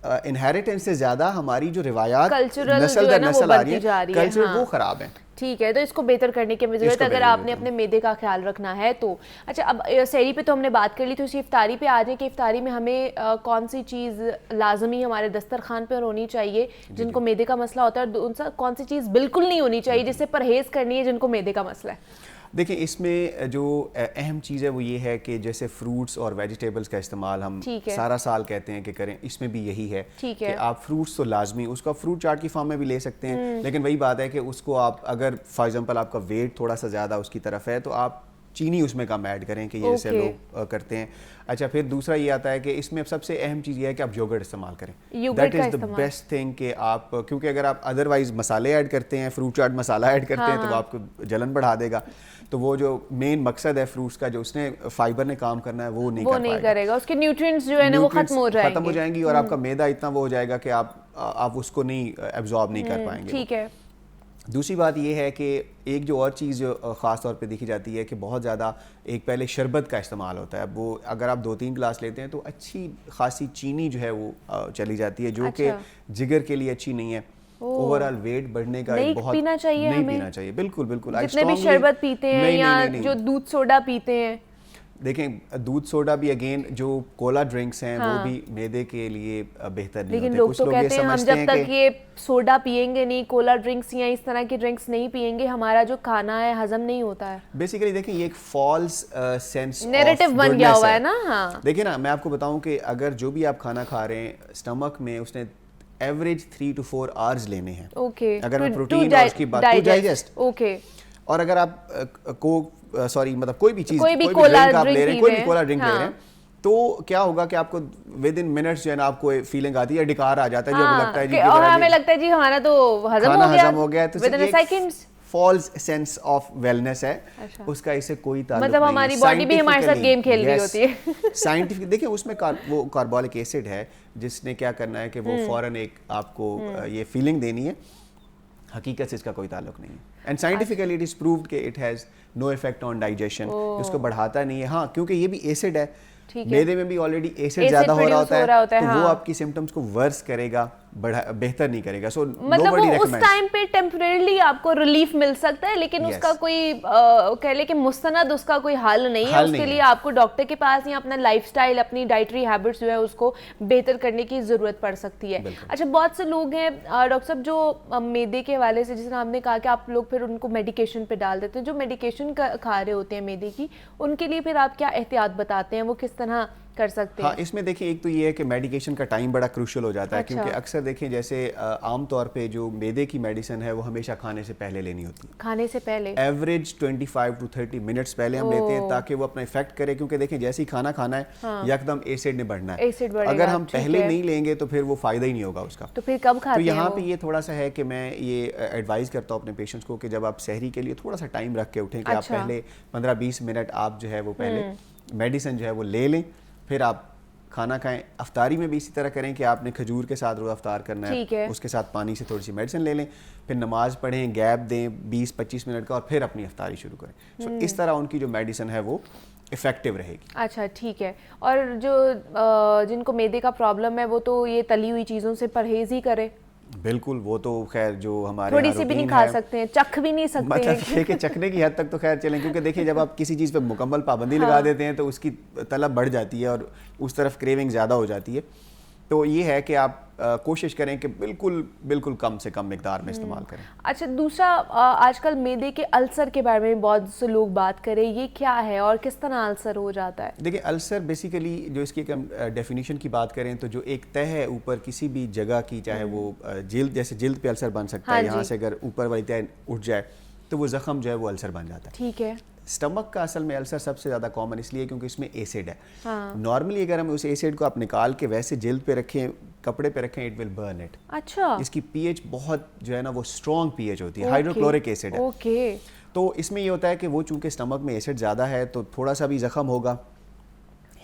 انہیریٹنس سے زیادہ ہماری جو روایات نسل در نسل آ رہی ہے کلچر وہ خراب ہے. ٹھیک ہے, تو اس کو بہتر کرنے کی ضرورت ہے اگر آپ نے اپنے معدے کا خیال رکھنا ہے تو. اچھا اب سحری پہ تو ہم نے بات کر لی, تو اسی افطاری پہ آ جائیں کہ افطاری میں ہمیں کون سی چیز لازمی ہمارے دسترخوان پر ہونی چاہیے جن کو معدے کا مسئلہ ہوتا ہے, اور کون سی چیز بالکل نہیں ہونی چاہیے جس سے پرہیز کرنی ہے جن کو معدے کا مسئلہ ہے. دیکھیں اس میں جو اہم چیز ہے وہ یہ ہے کہ جیسے فروٹس اور ویجیٹیبلز کا استعمال ہم سارا سال کہتے ہیں کہ کریں, اس میں بھی یہی ہے کہ آپ فروٹس تو لازمی, اس کا فروٹ چاٹ کی فارم میں بھی لے سکتے ہیں, لیکن وہی بات ہے کہ اس کو آپ اگر فار ایگزامپل آپ کا ویٹ تھوڑا سا زیادہ اس کی طرف ہے تو آپ چینی اس میں کم ایڈ کریں کہ یہ جیسے لوگ کرتے ہیں. اچھا پھر دوسرا یہ آتا ہے کہ اس میں سب سے اہم چیز یہ ہے کہ آپ یوگرٹ استعمال کریں. That is the best thing کہ آپ, کیونکہ اگر آپ ادروائز مسالے ایڈ کرتے ہیں, فروٹ چاٹ مسالہ ایڈ کرتے ہیں تو وہ آپ کو جلن بڑھا دے گا. تو وہ جو مین مقصد ہے فروٹس کا, جو اس نے فائبر نے کام کرنا ہے وہ نہیں کرے گا, اس کے نیوٹرینٹس جو ہے نا وہ ختم ہو جائیں گی, اور آپ کا میدا اتنا وہ ہو جائے گا کہ آپ اس کو نہیں ایبزارب نہیں کر پائیں گے. ٹھیک ہے. دوسری بات یہ ہے کہ ایک جو اور چیز جو خاص طور پہ دیکھی جاتی ہے کہ بہت زیادہ ایک پہلے شربت کا استعمال ہوتا ہے. وہ اگر آپ 2-3 گلاس لیتے ہیں تو اچھی خاصی چینی جو ہے وہ چلی جاتی ہے, جو کہ جگر کے لیے اچھی نہیں ہے. اوور آل ویٹ بڑھنے کا بہت پینا چاہیے, نہیں پینا چاہیے بالکل بالکل. جتنے بھی شربت پیتے ہیں یا جو دودھ سوڈا پیتے ہیں, دیکھیں دودھ سوڈا بھی اگین جو کولا ڈرنکس ہیں وہ بھی میدے کے لیے بہتر نہیں ہوتے. لیکن لوگ تو کہتے ہیں ہم جب تک یہ سوڈا پئیں گے نہیں, کولا ڈرنکس یا اس طرح کی ڈرنکس نہیں پئیں گے, ہمارا جو کھانا ہے ہضم نہیں ہوتا ہے. بیسیکلی دیکھیں یہ ایک فالس سینس نیریٹو بن گیا ہوا ہے نا. ہاں دیکھیں نا, میں آپ کو بتاؤں کہ اگر جو بھی آپ کھانا کھا رہے ہیں اسٹمک میں اس نے ایوریج 3 to 4 hours لینے ہیں. اوکے, اگر میں پروٹین اور اس کی بات ٹو ڈائجسٹ. اوکے, اور اگر آپ سوری مطلب کوئی بھی چیز, کوئی بھی کولا ڈرنک لے رہے ہیں تو کیا ہوگا کہ آپ کو ود ان منٹس جو ہے نا آپ کو فیلنگ آتی ہے, ڈکار آ جاتا ہے, جو لگتا ہے جی اور ہمیں لگتا ہے جی ہمارا تو ہضم ہو گیا. تو فالس سینس آف ویلنس ہے اس کا, اسے کوئی تعلق نہیں. مطلب ہماری باڈی بھی ہمارے ساتھ گیم کھیل رہی ہوتی ہے. سائنٹیفک دیکھیں اس میں وہ کاربولک ایسڈ ہے جس نے کیا کرنا ہے کہ وہ فوراً ایک آپ کو یہ فیلنگ دینی ہے. حقیقت سے اس کا کوئی تعلق نہیں ہے. And scientifically it is proved کہ it has no effect on digestion, اس کو بڑھاتا نہیں ہے. ہاں کیونکہ یہ بھی ایسڈ ہے, میدے میں بھی آلریڈی ایسڈ زیادہ ہو رہا ہوتا ہے, تو وہ آپ کی سمٹمز کو ورس کرے گا, بہتر نہیں کرے گا. سو مطلب وہ اس ٹائم پہ ٹیمپریرلی آپ کو ریلیف مل سکتا ہے, لیکن اس کا کوئی کہہ لے کہ مستند اس کا کوئی حل نہیں ہے. اس کے لیے آپ کو ڈاکٹر کے پاس یا اپنا لائف سٹائل, اپنی ڈائٹری ہیبٹس جو ہے اس کو بہتر کرنے کی ضرورت پڑ سکتی ہے. اچھا, بہت سے لوگ ہیں ڈاکٹر صاحب جو میدے کے حوالے سے, جس طرح آپ نے کہا کہ آپ لوگ پھر ان کو میڈیکیشن پہ ڈال دیتے ہیں, جو میڈیکیشن کھا رہے ہوتے ہیں میدے کی, ان کے لیے پھر آپ کیا احتیاط بتاتے ہیں, وہ کس طرح کر سکتے ہیں؟ ہاں, اس میں دیکھیں ایک تو یہ ہے کہ میڈیکیشن کا ٹائم بڑا کروشل ہو جاتا ہے, کیونکہ اکثر دیکھیں جیسے عام طور پہ جو میدے کی میڈیسن ہے وہ ہمیشہ کھانے سے پہلے لینی ہوتی ہے. کھانے سے پہلے ایوریج 25 to 30 منٹس پہلے ہم لیتے ہیں تاکہ وہ اپنا افیکٹ کرے, کیونکہ دیکھیں جیسے ہی کھانا کھانا ہے یکدم ایسڈ نے بڑھنا ہے. اگر ہم پہلے نہیں لیں گے تو پھر وہ فائدہ ہی نہیں ہوگا اس کا. تو پھر کب کھاتے ہیں؟ تو یہاں پہ یہ تھوڑا سا ہے کہ میں یہ ایڈوائز کرتا ہوں اپنے پیشنٹس کو کہ جب آپ سحری کے لیے تھوڑا سا ٹائم رکھ کے اٹھیں, کہ آپ پہلے 15-20 منٹ آپ جو ہے وہ پہلے میڈیسن جو ہے وہ لے لیں, پھر آپ کھانا کھائیں. افطاری میں بھی اسی طرح کریں کہ آپ نے کھجور کے ساتھ روزہ افطار کرنا ہے, اس کے ساتھ پانی سے تھوڑی سی میڈیسن لے لیں, پھر نماز پڑھیں, گیپ دیں 20-25 منٹ کا, اور پھر اپنی افطاری شروع کریں. سو اس طرح ان کی جو میڈیسن ہے وہ افیکٹو رہے گی. اچھا ٹھیک ہے. اور جو جن کو میدے کا پرابلم ہے وہ تو یہ تلی ہوئی چیزوں سے پرہیز ہی کرے. بالکل, وہ تو خیر جو ہمارے تھوڑی سی بھی نہیں کھا سکتے ہیں, چکھ بھی نہیں سکتے ہیں. مطلب یہ کہ چکھنے کی حد تک تو خیر چلیں, کیونکہ دیکھیں جب آپ کسی چیز پہ مکمل پابندی لگا دیتے ہیں تو اس کی طلب بڑھ جاتی ہے اور اس طرف کریونگ زیادہ ہو جاتی ہے. تو یہ ہے کہ آپ کوشش کریں کہ بالکل کم سے کم مقدار میں استعمال کریں. اچھا, دوسرا آج کل میدے کے السر کے بارے میں بہت سے لوگ بات کریں, یہ کیا ہے اور کس طرح السر ہو جاتا ہے؟ دیکھیں السر بیسیکلی جو اس کی ہم ڈیفینیشن کی بات کریں تو جو ایک تہ ہے اوپر کسی بھی جگہ کی, چاہے وہ جلد, جیسے جلد پہ السر بن سکتا ہے, یہاں سے اگر اوپر والی تہ اٹھ جائے تو وہ زخم جو ہے وہ السر بن جاتا ہے. ٹھیک ہے. اسٹمک کا اصل میں السر سب سے زیادہ کامن اس لیے کیونکہ اس میں ایسڈ ہے. نارملی اگر ہم اس ایسڈ کو آپ نکال کے ویسے جلد پہ رکھیں, کپڑے پہ رکھیں, اٹ ول برن اٹ. اچھا. اس کی پی ایچ بہت جو ہے نا وہ اسٹرانگ پی ایچ ہوتی ہے, ہائیڈروکلورک ایسڈ ہے. اوکے. تو اس میں یہ ہوتا ہے کہ وہ چونکہ اسٹمک میں ایسڈ زیادہ ہے تو تھوڑا سا بھی زخم ہوگا,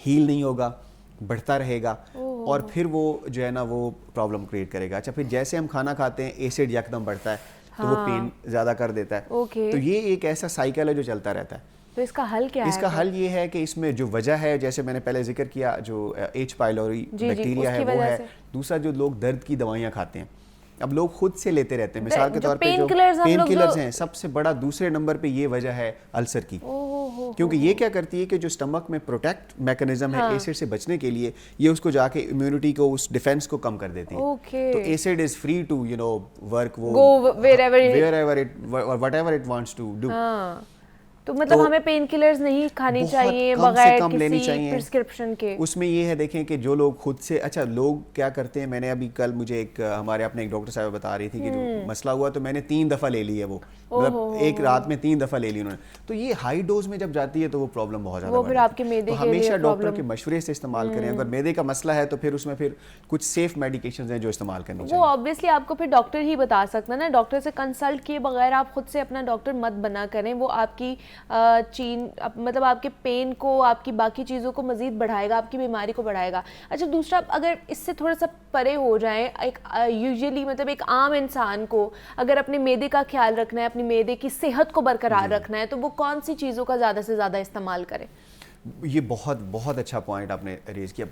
ہیل نہیں ہوگا, بڑھتا رہے گا, اور پھر وہ جو ہے نا وہ پرابلم کریٹ کرے گا. اچھا, پھر جیسے ہم کھانا کھاتے ہیں ایسڈ یکدم بڑھتا ہے تو وہ پین زیادہ کر دیتا ہے. تو یہ ایک ایسا سائیکل ہے جو چلتا رہتا ہے. تو اس کا حل کیا ہے؟ اس کا حل یہ ہے کہ اس میں جو وجہ ہے, جیسے میں نے پہلے ذکر کیا, جو ایچ پائلوری بیکٹیریا ہے وہ ہے. دوسرا جو لوگ درد کی دوائیاں کھاتے ہیں, اب لوگ خود سے لیتے رہتے ہیں, مثال کے طور پہ جو پین کلرز ہیں, سب سے بڑا دوسرے نمبر پہ یہ وجہ ہے السر کی. کیونکہ یہ کیا کرتی ہے کہ جو اسٹمک میں پروٹیکٹ میکنزم ہے ایسڈ سے بچنے کے لیے, یہ اس کو جا کے امیونٹی کو, اس ڈیفینس کو کم کر دیتی ہے. تو ایسڈ is free to work whatever it wants to do. تو مطلب ہمیں پین کلرز نہیں کھانی چاہیے بغیر کسی پرسکرپشن کے. اس میں یہ ہے دیکھیں کہ جو لوگ خود سے, اچھا لوگ کیا کرتے ہیں, میں نے ابھی کل مجھے ایک ہمارے اپنے ایک ڈاکٹر صاحب بتا رہی تھی کہ جو مسئلہ ہوا تو میں نے 3 دفعہ لے لی ہے, وہ مطلب ایک رات میں 3 دفعہ لے لی انہوں نے. تو یہ ہائی ڈوز میں جب جاتی ہے تو وہ پرابلم بہت زیادہ بڑھ جاتی ہے. تو ہمیشہ ڈاکٹر کے مشورے سے استعمال کریں. اگر میدے کا مسئلہ ہے تو پھر اس میں پھر کچھ سیف میڈیکیشنز ہیں جو استعمال کرنی چاہیے. وہ آبویسلی آپ کو پھر ڈاکٹر ہی بتا سکتا ہے نا, ڈاکٹر سے کنسلٹ کیے بغیر آپ خود سے اپنا ڈاکٹر مت بنا کریں. وہ آپ کی مطلب آپ کے پین کو, آپ کی باقی چیزوں کو مزید بڑھائے گا, آپ کی بیماری کو بڑھائے گا. اچھا, دوسرا اگر اس سے تھوڑا سا پرے ہو جائیں, ایک یوزلی مطلب ایک عام انسان کو اگر اپنے میدے کا خیال رکھنا ہے, اپنی میدے کی صحت کو برقرار رکھنا ہے, تو وہ کون سی چیزوں کا زیادہ سے زیادہ استعمال کرے؟ یہ بہت اچھا پوائنٹ آپ نے ریز کیا.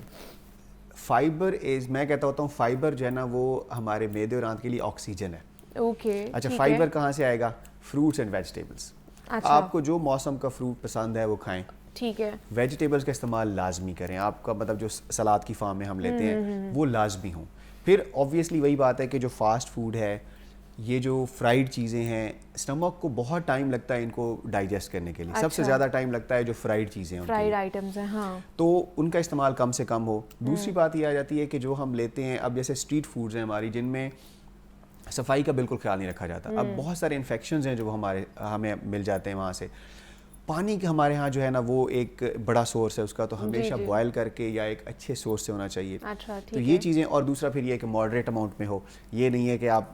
فائبر از, میں کہتا ہوتا ہوں فائبر جو ہے نا وہ ہمارے میدے اور آنت کے لیے آکسیجن ہے. اوکے. اچھا, فائبر کہاں سے آئے گا؟ Fruits and vegetables. آپ کو جو موسم کا فروٹ پسند ہے وہ کھائیں, ٹھیک ہے. ویجیٹیبلس کا استعمال لازمی کریں. آپ کا مطلب جو سلاد کی فارم میں ہم لیتے ہیں وہ لازمی ہوں. پھر آبویسلی وہی بات ہے کہ جو فاسٹ فوڈ ہے, یہ جو فرائیڈ چیزیں ہیں, اسٹمک کو بہت ٹائم لگتا ہے ان کو ڈائجسٹ کرنے کے لیے. سب سے زیادہ ٹائم لگتا ہے جو فرائیڈ چیزیں ہیں, فرائیڈ آئٹمز ہیں. ہاں, تو ان کا استعمال کم سے کم ہو. دوسری بات یہ آ جاتی ہے کہ جو ہم لیتے ہیں اب, جیسے اسٹریٹ فوڈز ہیں ہماری, جن میں صفائی کا بالکل خیال نہیں رکھا جاتا. اب بہت سارے انفیکشنز ہیں جو ہمیں مل جاتے ہیں وہاں سے. پانی کے ہمارے ہاں جو ہے نا وہ ایک بڑا سورس ہے اس کا, تو ہمیشہ بوائل کر کے یا ایک اچھے سورس سے ہونا چاہیے. تو یہ چیزیں, اور دوسرا پھر یہ کہ ماڈریٹ اماؤنٹ میں ہو. یہ نہیں ہے کہ آپ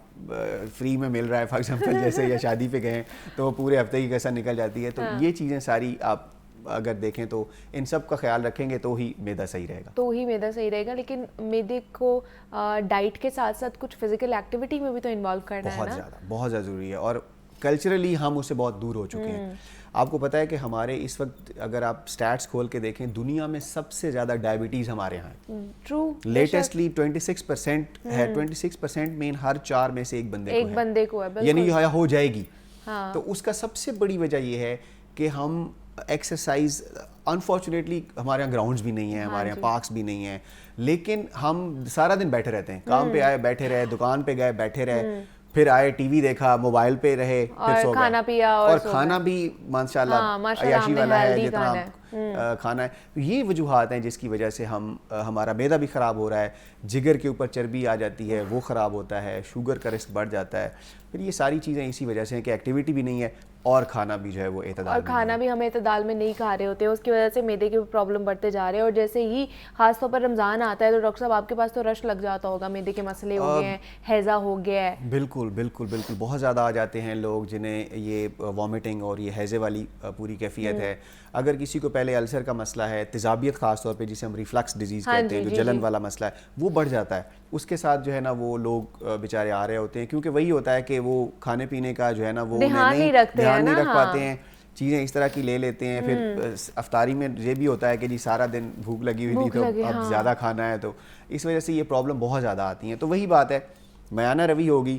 فری میں مل رہا ہے فار ایگزامپل جیسے, یا شادی پہ گئے ہیں تو پورے ہفتے کی کیسا نکل جاتی ہے. تو یہ چیزیں ساری آپ اگر دیکھیں تو ان سب کا خیال رکھیں گے تو ہی میدا صحیح رہے گا. لیکن میدے کو ڈائٹ کے ساتھ ساتھ کچھ فزیکل ایکٹیویٹی میں بھی تو انوالو کرنا ہے نا. بہت زیادہ ضروری ہے, اور کلچرلی ہم اس سے بہت دور ہو چکے ہیں. آپ کو پتہ ہے کہ ہمارے اس وقت اگر آپ اسٹیٹس کھول کے دیکھیں, دنیا میں سب سے زیادہ ڈائبٹیز ہمارے یہاں ہے. ٹرو, لیٹسٹلی 26% ہے. 26% میں ہر 4 میں سے ایک بندے کو ہے, یعنی ہو جائے گی. تو اس کا سب سے بڑی وجہ یہ ہے کہ ہم ایکسرسائز, انفارچونیٹلی ہمارے یہاں گراؤنڈز بھی نہیں ہیں, ہمارے یہاں پارکس بھی نہیں ہیں, لیکن ہم سارا دن بیٹھے رہتے ہیں. کام پہ آئے بیٹھے رہے, دکان پہ گئے بیٹھے رہے, پھر آئے ٹی وی دیکھا, موبائل پہ رہے, پھر سو گئے, اور کھانا بھی ماشاء اللہ عیاشی والا ہے جتنا کھانا ہے. یہ وجوہات ہیں جس کی وجہ سے ہمارا معدہ بھی خراب ہو رہا ہے, جگر کے اوپر چربی آ جاتی ہے وہ خراب ہوتا ہے, شوگر کا رسک بڑھ جاتا ہے. پھر یہ ساری چیزیں اسی وجہ سے ہیں کہ ایکٹیویٹی بھی نہیں ہے, اور کھانا بھی جو ہے وہ اعتدال, اور کھانا بھی ہم اعتدال میں نہیں کھا رہے ہوتے ہیں. اس کی وجہ سے معدے کے پرابلم بڑھتے جا رہے ہیں. اور جیسے ہی خاص طور پر رمضان آتا ہے تو ڈاکٹر صاحب آپ کے پاس تو رش لگ جاتا ہوگا, معدے کے مسئلے ہو گئے ہیں, ہیضہ ہو گیا ہے. بالکل بالکل بالکل, بہت زیادہ آ جاتے ہیں لوگ جنہیں یہ وامٹنگ اور یہ ہیضے والی پوری کیفیت ہے. اگر کسی کو پہلے السر کا مسئلہ ہے, تیزابیت خاص طور پہ جسے ہم ریفلکس ڈیزیز کہتے ہیں, جو جلن والا مسئلہ ہے وہ بڑھ جاتا ہے, اس کے ساتھ جو ہے نا وہ لوگ بیچارے آ رہے ہوتے ہیں, کیونکہ وہی ہوتا ہے کہ وہ کھانے پینے کا جو ہے نا وہ دھیان نہیں رکھ پاتے ہیں, چیزیں اس طرح کی لے لیتے ہیں. پھر افطاری میں یہ بھی ہوتا ہے کہ جی سارا دن بھوک لگی ہوئی تھی تو اب زیادہ کھانا ہے, تو اس وجہ سے یہ پرابلم بہت زیادہ آتی ہیں. تو وہی بات ہے, میانہ روی ہوگی,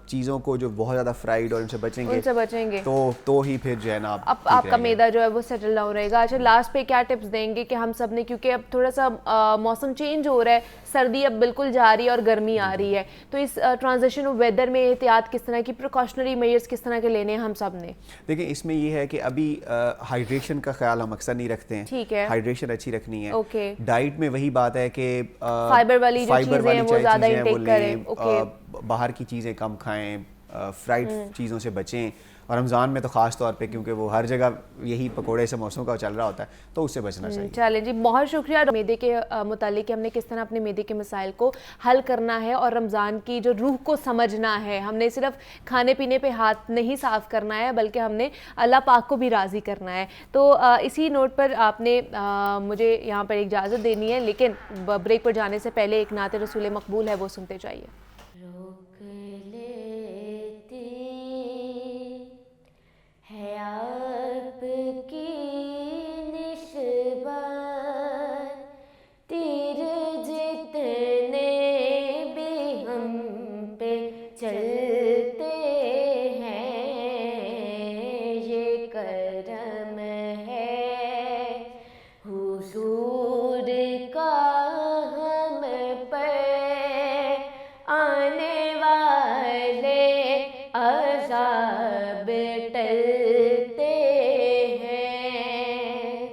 چیزوں کو جو بہت زیادہ فرائیڈ اور ان سے بچیں گے تو ہی پھر جو ہے نا آپ کا معدہ جو ہے وہ سیٹل ڈاؤن رہے گا. اچھا, لاسٹ پہ کیا ٹپس دیں گے کہ ہم سب نے, کیونکہ اب تھوڑا سا موسم چینج ہو رہا ہے, سردی اب بالکل جا رہی ہے اور گرمی آ رہی ہے, تو اس ٹرانزیشن ویدر میں احتیاط کس طرح کی, پریکاشنری میجرز کس طرح کے لینے ہیں ہم سب نے؟ دیکھیں اس میں یہ ہے کہ ابھی ہائیڈریشن کا خیال ہم اکثر نہیں رکھتے ہیں. ٹھیک ہے, ہائیڈریشن اچھی رکھنی ہے. اوکے, ڈائٹ میں وہی بات ہے کہ فائبر والی جو چیزیں ہیں وہ زیادہ انٹیک کریں. اوکے, باہر کی چیزیں کم کھائیں, فرائیڈ چیزوں سے بچیں, اور رمضان میں تو خاص طور پہ کیونکہ وہ ہر جگہ یہی پکوڑے سموسوں کا چل رہا ہوتا ہے تو اس سے بچنا چاہیے. چلیں جی, بہت شکریہ میدے کے متعلق, ہم نے کس طرح اپنے میدے کے مسائل کو حل کرنا ہے اور رمضان کی جو روح کو سمجھنا ہے. ہم نے صرف کھانے پینے پہ ہاتھ نہیں صاف کرنا ہے بلکہ ہم نے اللہ پاک کو بھی راضی کرنا ہے. تو اسی نوٹ پر آپ نے مجھے یہاں پر اجازت دینی ہے, لیکن بریک پر جانے سے پہلے ایک نعت رسول مقبول ہے وہ سنتے جائیے. ہے آپ کی نسبت تیر جتنے بھی ہم پہ چلتے ہیں, یہ کرم ہے حضور کا ہم پر, آنے والے عذاب ٹلتے ہیں.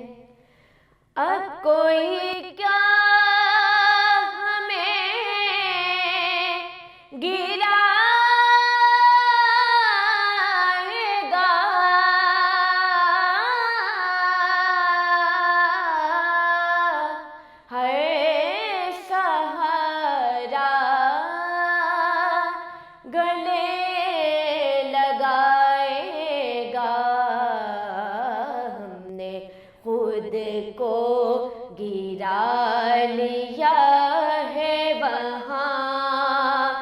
اب کوئی کیا ہمیں گرائے گا, ہے سہارا گلے لگائے گا. ہم نے خود کو گرا لیا ہے وہاں,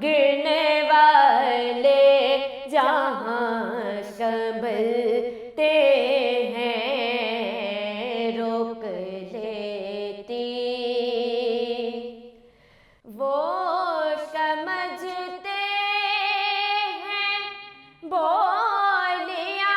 گرنے والے جہاں سنبھلتے ہیں, روک لیتی وہ سمجھتے ہیں بولیاں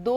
2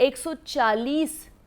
140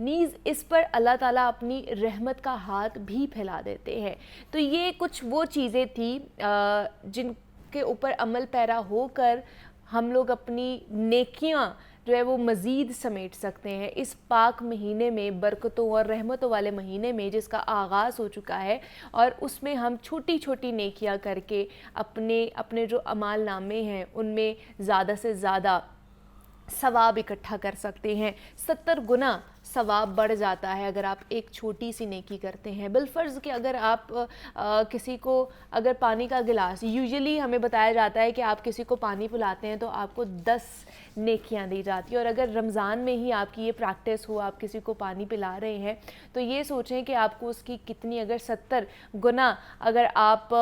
نیز اس پر اللہ تعالیٰ اپنی رحمت کا ہاتھ بھی پھیلا دیتے ہیں. تو یہ کچھ وہ چیزیں تھیں جن کے اوپر عمل پیرا ہو کر ہم لوگ اپنی نیکیاں جو ہے وہ مزید سمیٹ سکتے ہیں اس پاک مہینے میں, برکتوں اور رحمتوں والے مہینے میں جس کا آغاز ہو چکا ہے, اور اس میں ہم چھوٹی چھوٹی نیکیاں کر کے اپنے جو اعمال نامے ہیں ان میں زیادہ سے زیادہ ثواب اکٹھا کر سکتے ہیں. 70 گنا ثواب بڑھ جاتا ہے اگر آپ ایک چھوٹی سی نیکی کرتے ہیں. بالفرض کہ اگر آپ کسی کو اگر پانی کا گلاس, یوزلی ہمیں بتایا جاتا ہے کہ آپ کسی کو پانی پلاتے ہیں تو آپ کو 10 نیکیاں دی جاتی ہیں, اور اگر رمضان میں ہی آپ کی یہ پریکٹس ہو, آپ کسی کو پانی پلا رہے ہیں, تو یہ سوچیں کہ آپ کو اس کی کتنی, اگر 70 گنا اگر آپ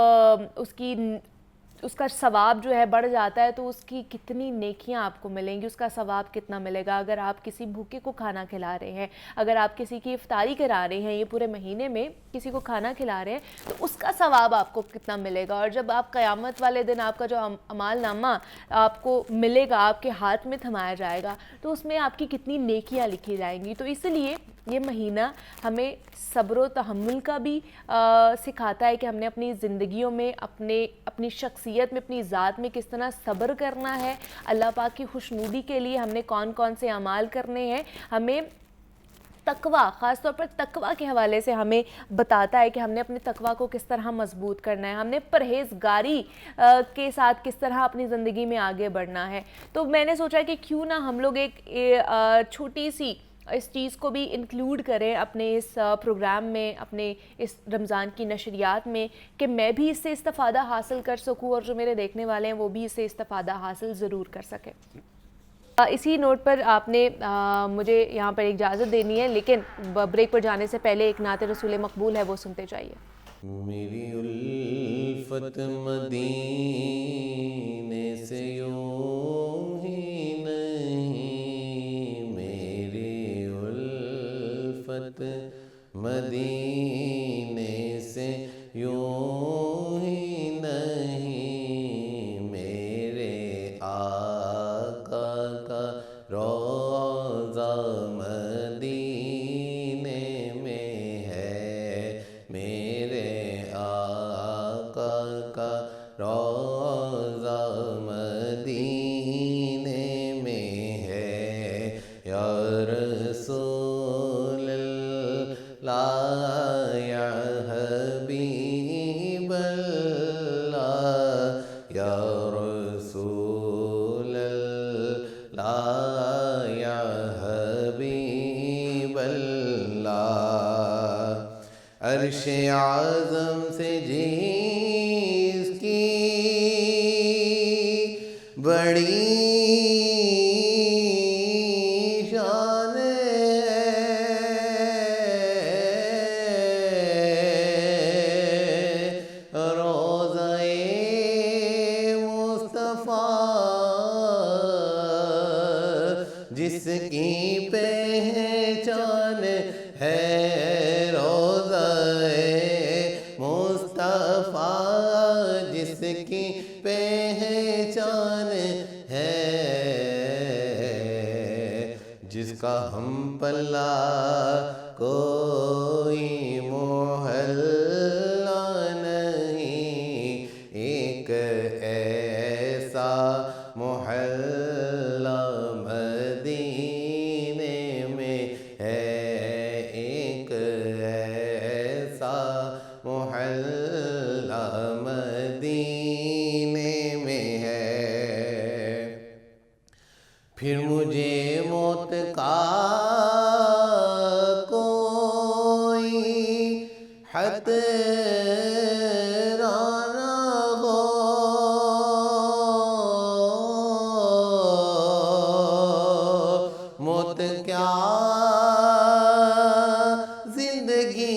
اس کا ثواب جو ہے بڑھ جاتا ہے تو اس کی کتنی نیکیاں آپ کو ملیں گی, اس کا ثواب کتنا ملے گا. اگر آپ کسی بھوکے کو کھانا کھلا رہے ہیں, اگر آپ کسی کی افطاری کرا رہے ہیں, یہ پورے مہینے میں کسی کو کھانا کھلا رہے ہیں, تو اس کا ثواب آپ کو کتنا ملے گا. اور جب آپ قیامت والے دن آپ کا جو اعمال نامہ آپ کو ملے گا, آپ کے ہاتھ میں تھمایا جائے گا, تو اس میں آپ کی کتنی نیکیاں لکھی جائیں گی. تو اس لیے یہ مہینہ ہمیں صبر و تحمل کا بھی سکھاتا ہے کہ ہم نے اپنی زندگیوں میں اپنی شخصیت میں, اپنی ذات میں کس طرح صبر کرنا ہے. اللہ پاک کی خوشنودی کے لیے ہم نے کون کون سے اعمال کرنے ہیں. ہمیں تقویٰ, خاص طور پر تقویٰ کے حوالے سے ہمیں بتاتا ہے کہ ہم نے اپنے تقویٰ کو کس طرح مضبوط کرنا ہے, ہم نے پرہیزگاری کے ساتھ کس طرح اپنی زندگی میں آگے بڑھنا ہے. تو میں نے سوچا کہ کیوں نہ ہم لوگ ایک چھوٹی سی اس چیز کو بھی انکلوڈ کریں اپنے اس پروگرام میں, اپنے اس رمضان کی نشریات میں, کہ میں بھی اس سے استفادہ حاصل کر سکوں اور جو میرے دیکھنے والے ہیں وہ بھی اس سے استفادہ حاصل ضرور کر سکیں. اسی نوٹ پر آپ نے مجھے یہاں پر ایک اجازت دینی ہے, لیکن بریک پر جانے سے پہلے ایک نعت رسول مقبول ہے, وہ سنتے جائیے. میری الفت مدینے سے یوں ہی نہیں, میری الفت مدینے سے یوں ہی نہیں, میرے آقا کا روضہ مدینے میں ہے, میرے آقا کا روضہ مدینے میں ہے. یا رسول اللہ یا حبیب اللہ, یا رسول اللہ یا حبیب اللہ. عرش اعظم سے جس کی بڑی شان ہے, روضہ مصطفیٰ جس کی پہچان ہے, مصطفیٰ جس کی پہچان ہے, جس کا ہم پلہ کوئی محلہ نہیں, ایک ایسا محلہ مدینے میں ہے, ایک ایسا محلہ مدینے میں ہے. پھر مجھے موت کا کوئی خطرہ نہ ہو, موت کیا زندگی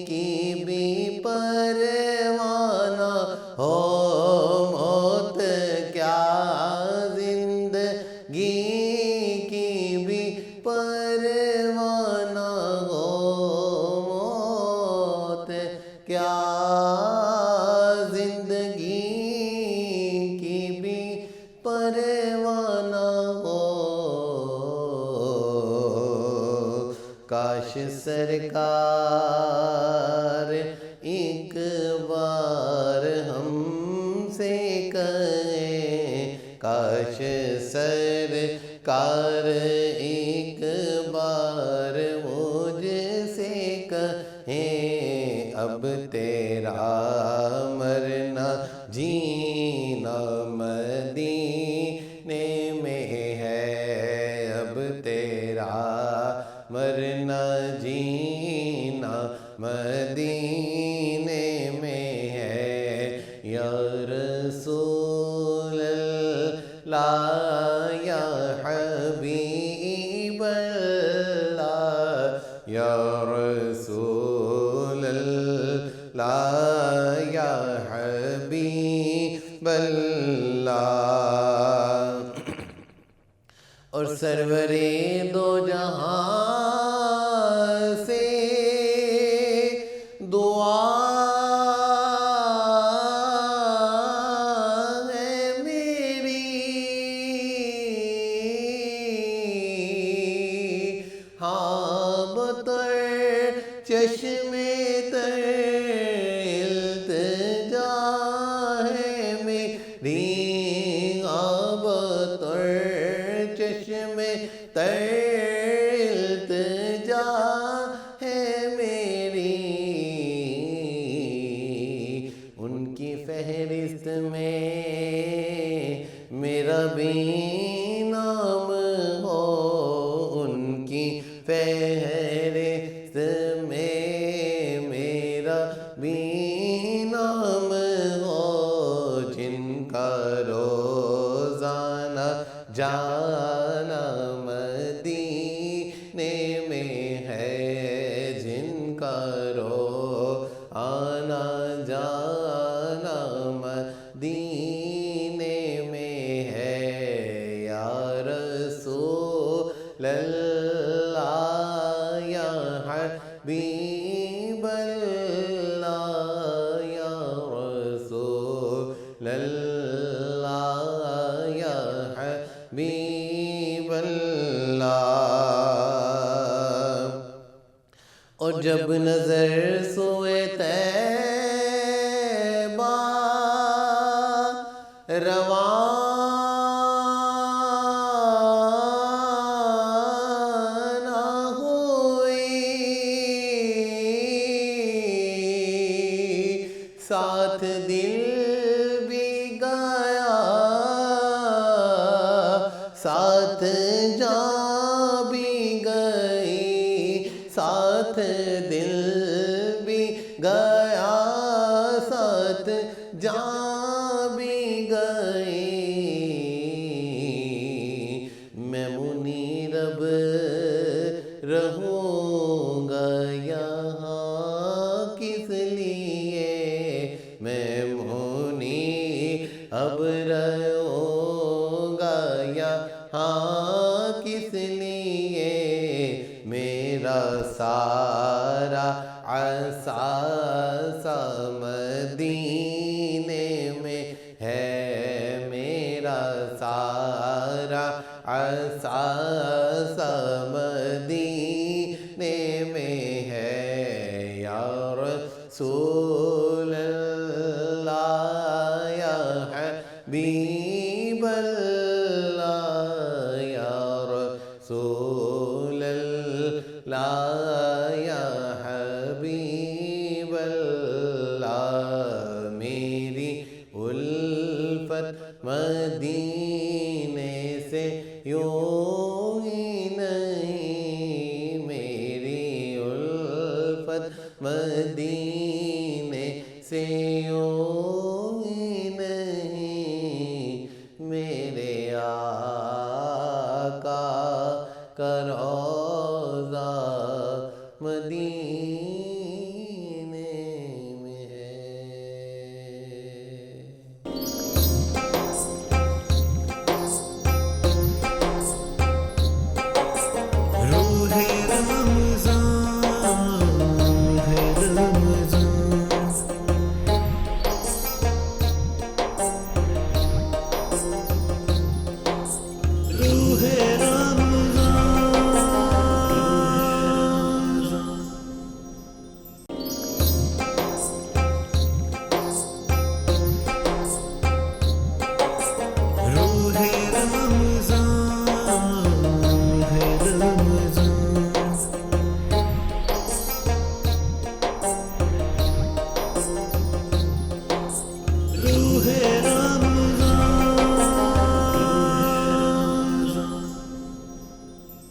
کی بھی پرواہ نہ ہو, موت کیا زندگی کی بھی پرواہ نہ ہو, موت کیا زندگی کی بھی پرواہ نہ ہو. کاش سرکار ایک بار ہم سے کہیں، کاش سرکار ایک بار مجھ سے کہیں، اب تیرا مرنا جینا مدینے میں ہے، اب تیرا مرنا جینا مدینے میں ہے، یا رسول اللہ یا حبیب اللہ، یا رسول اللہ یا حبیب اللہ، اور سرور دو جہاں سے دعا ہے میری، ہاں بطر چشمے تر التجا ہے میری، ہاں بطر چشمے تر التجا ہے میری، ان کی فہرست میں میرا بھی نام ہو، ان کی فہرست میں میرا بھی نام ہو، جن کا روزانہ جانا مدینے میں ہے، جن کا آنا جانا مدینے میں ہے، یا رسول اللہ یا حبیب اللہ، یا رسول اللہ یا حبیب اللہ، اور جب نظر سوئے طیبہ روانہ ہوئی، ساتھ دل بھی گیا، ساتھ جان بھی گئی، ساتھ دل بھی گیا، ساتھ جان بھی گئی، میں منیر اب رہوں گا یہاں کس لیے، میں منیر اب رہوں گا یہاں کس لیے، میرا سارا احساس مدینے میں ہے، میرا سارا احساس مدینے میں ہے، یا رسول اللہ یا حبیب اللہ، یا رسول اللہ یا حبیب اللہ، میری الفت مدینے سے یوں ہی نہیں، میری الفت مدینے سے یوں ہی نہیں، میرے آقا کا روضہ مدینے میں ہے۔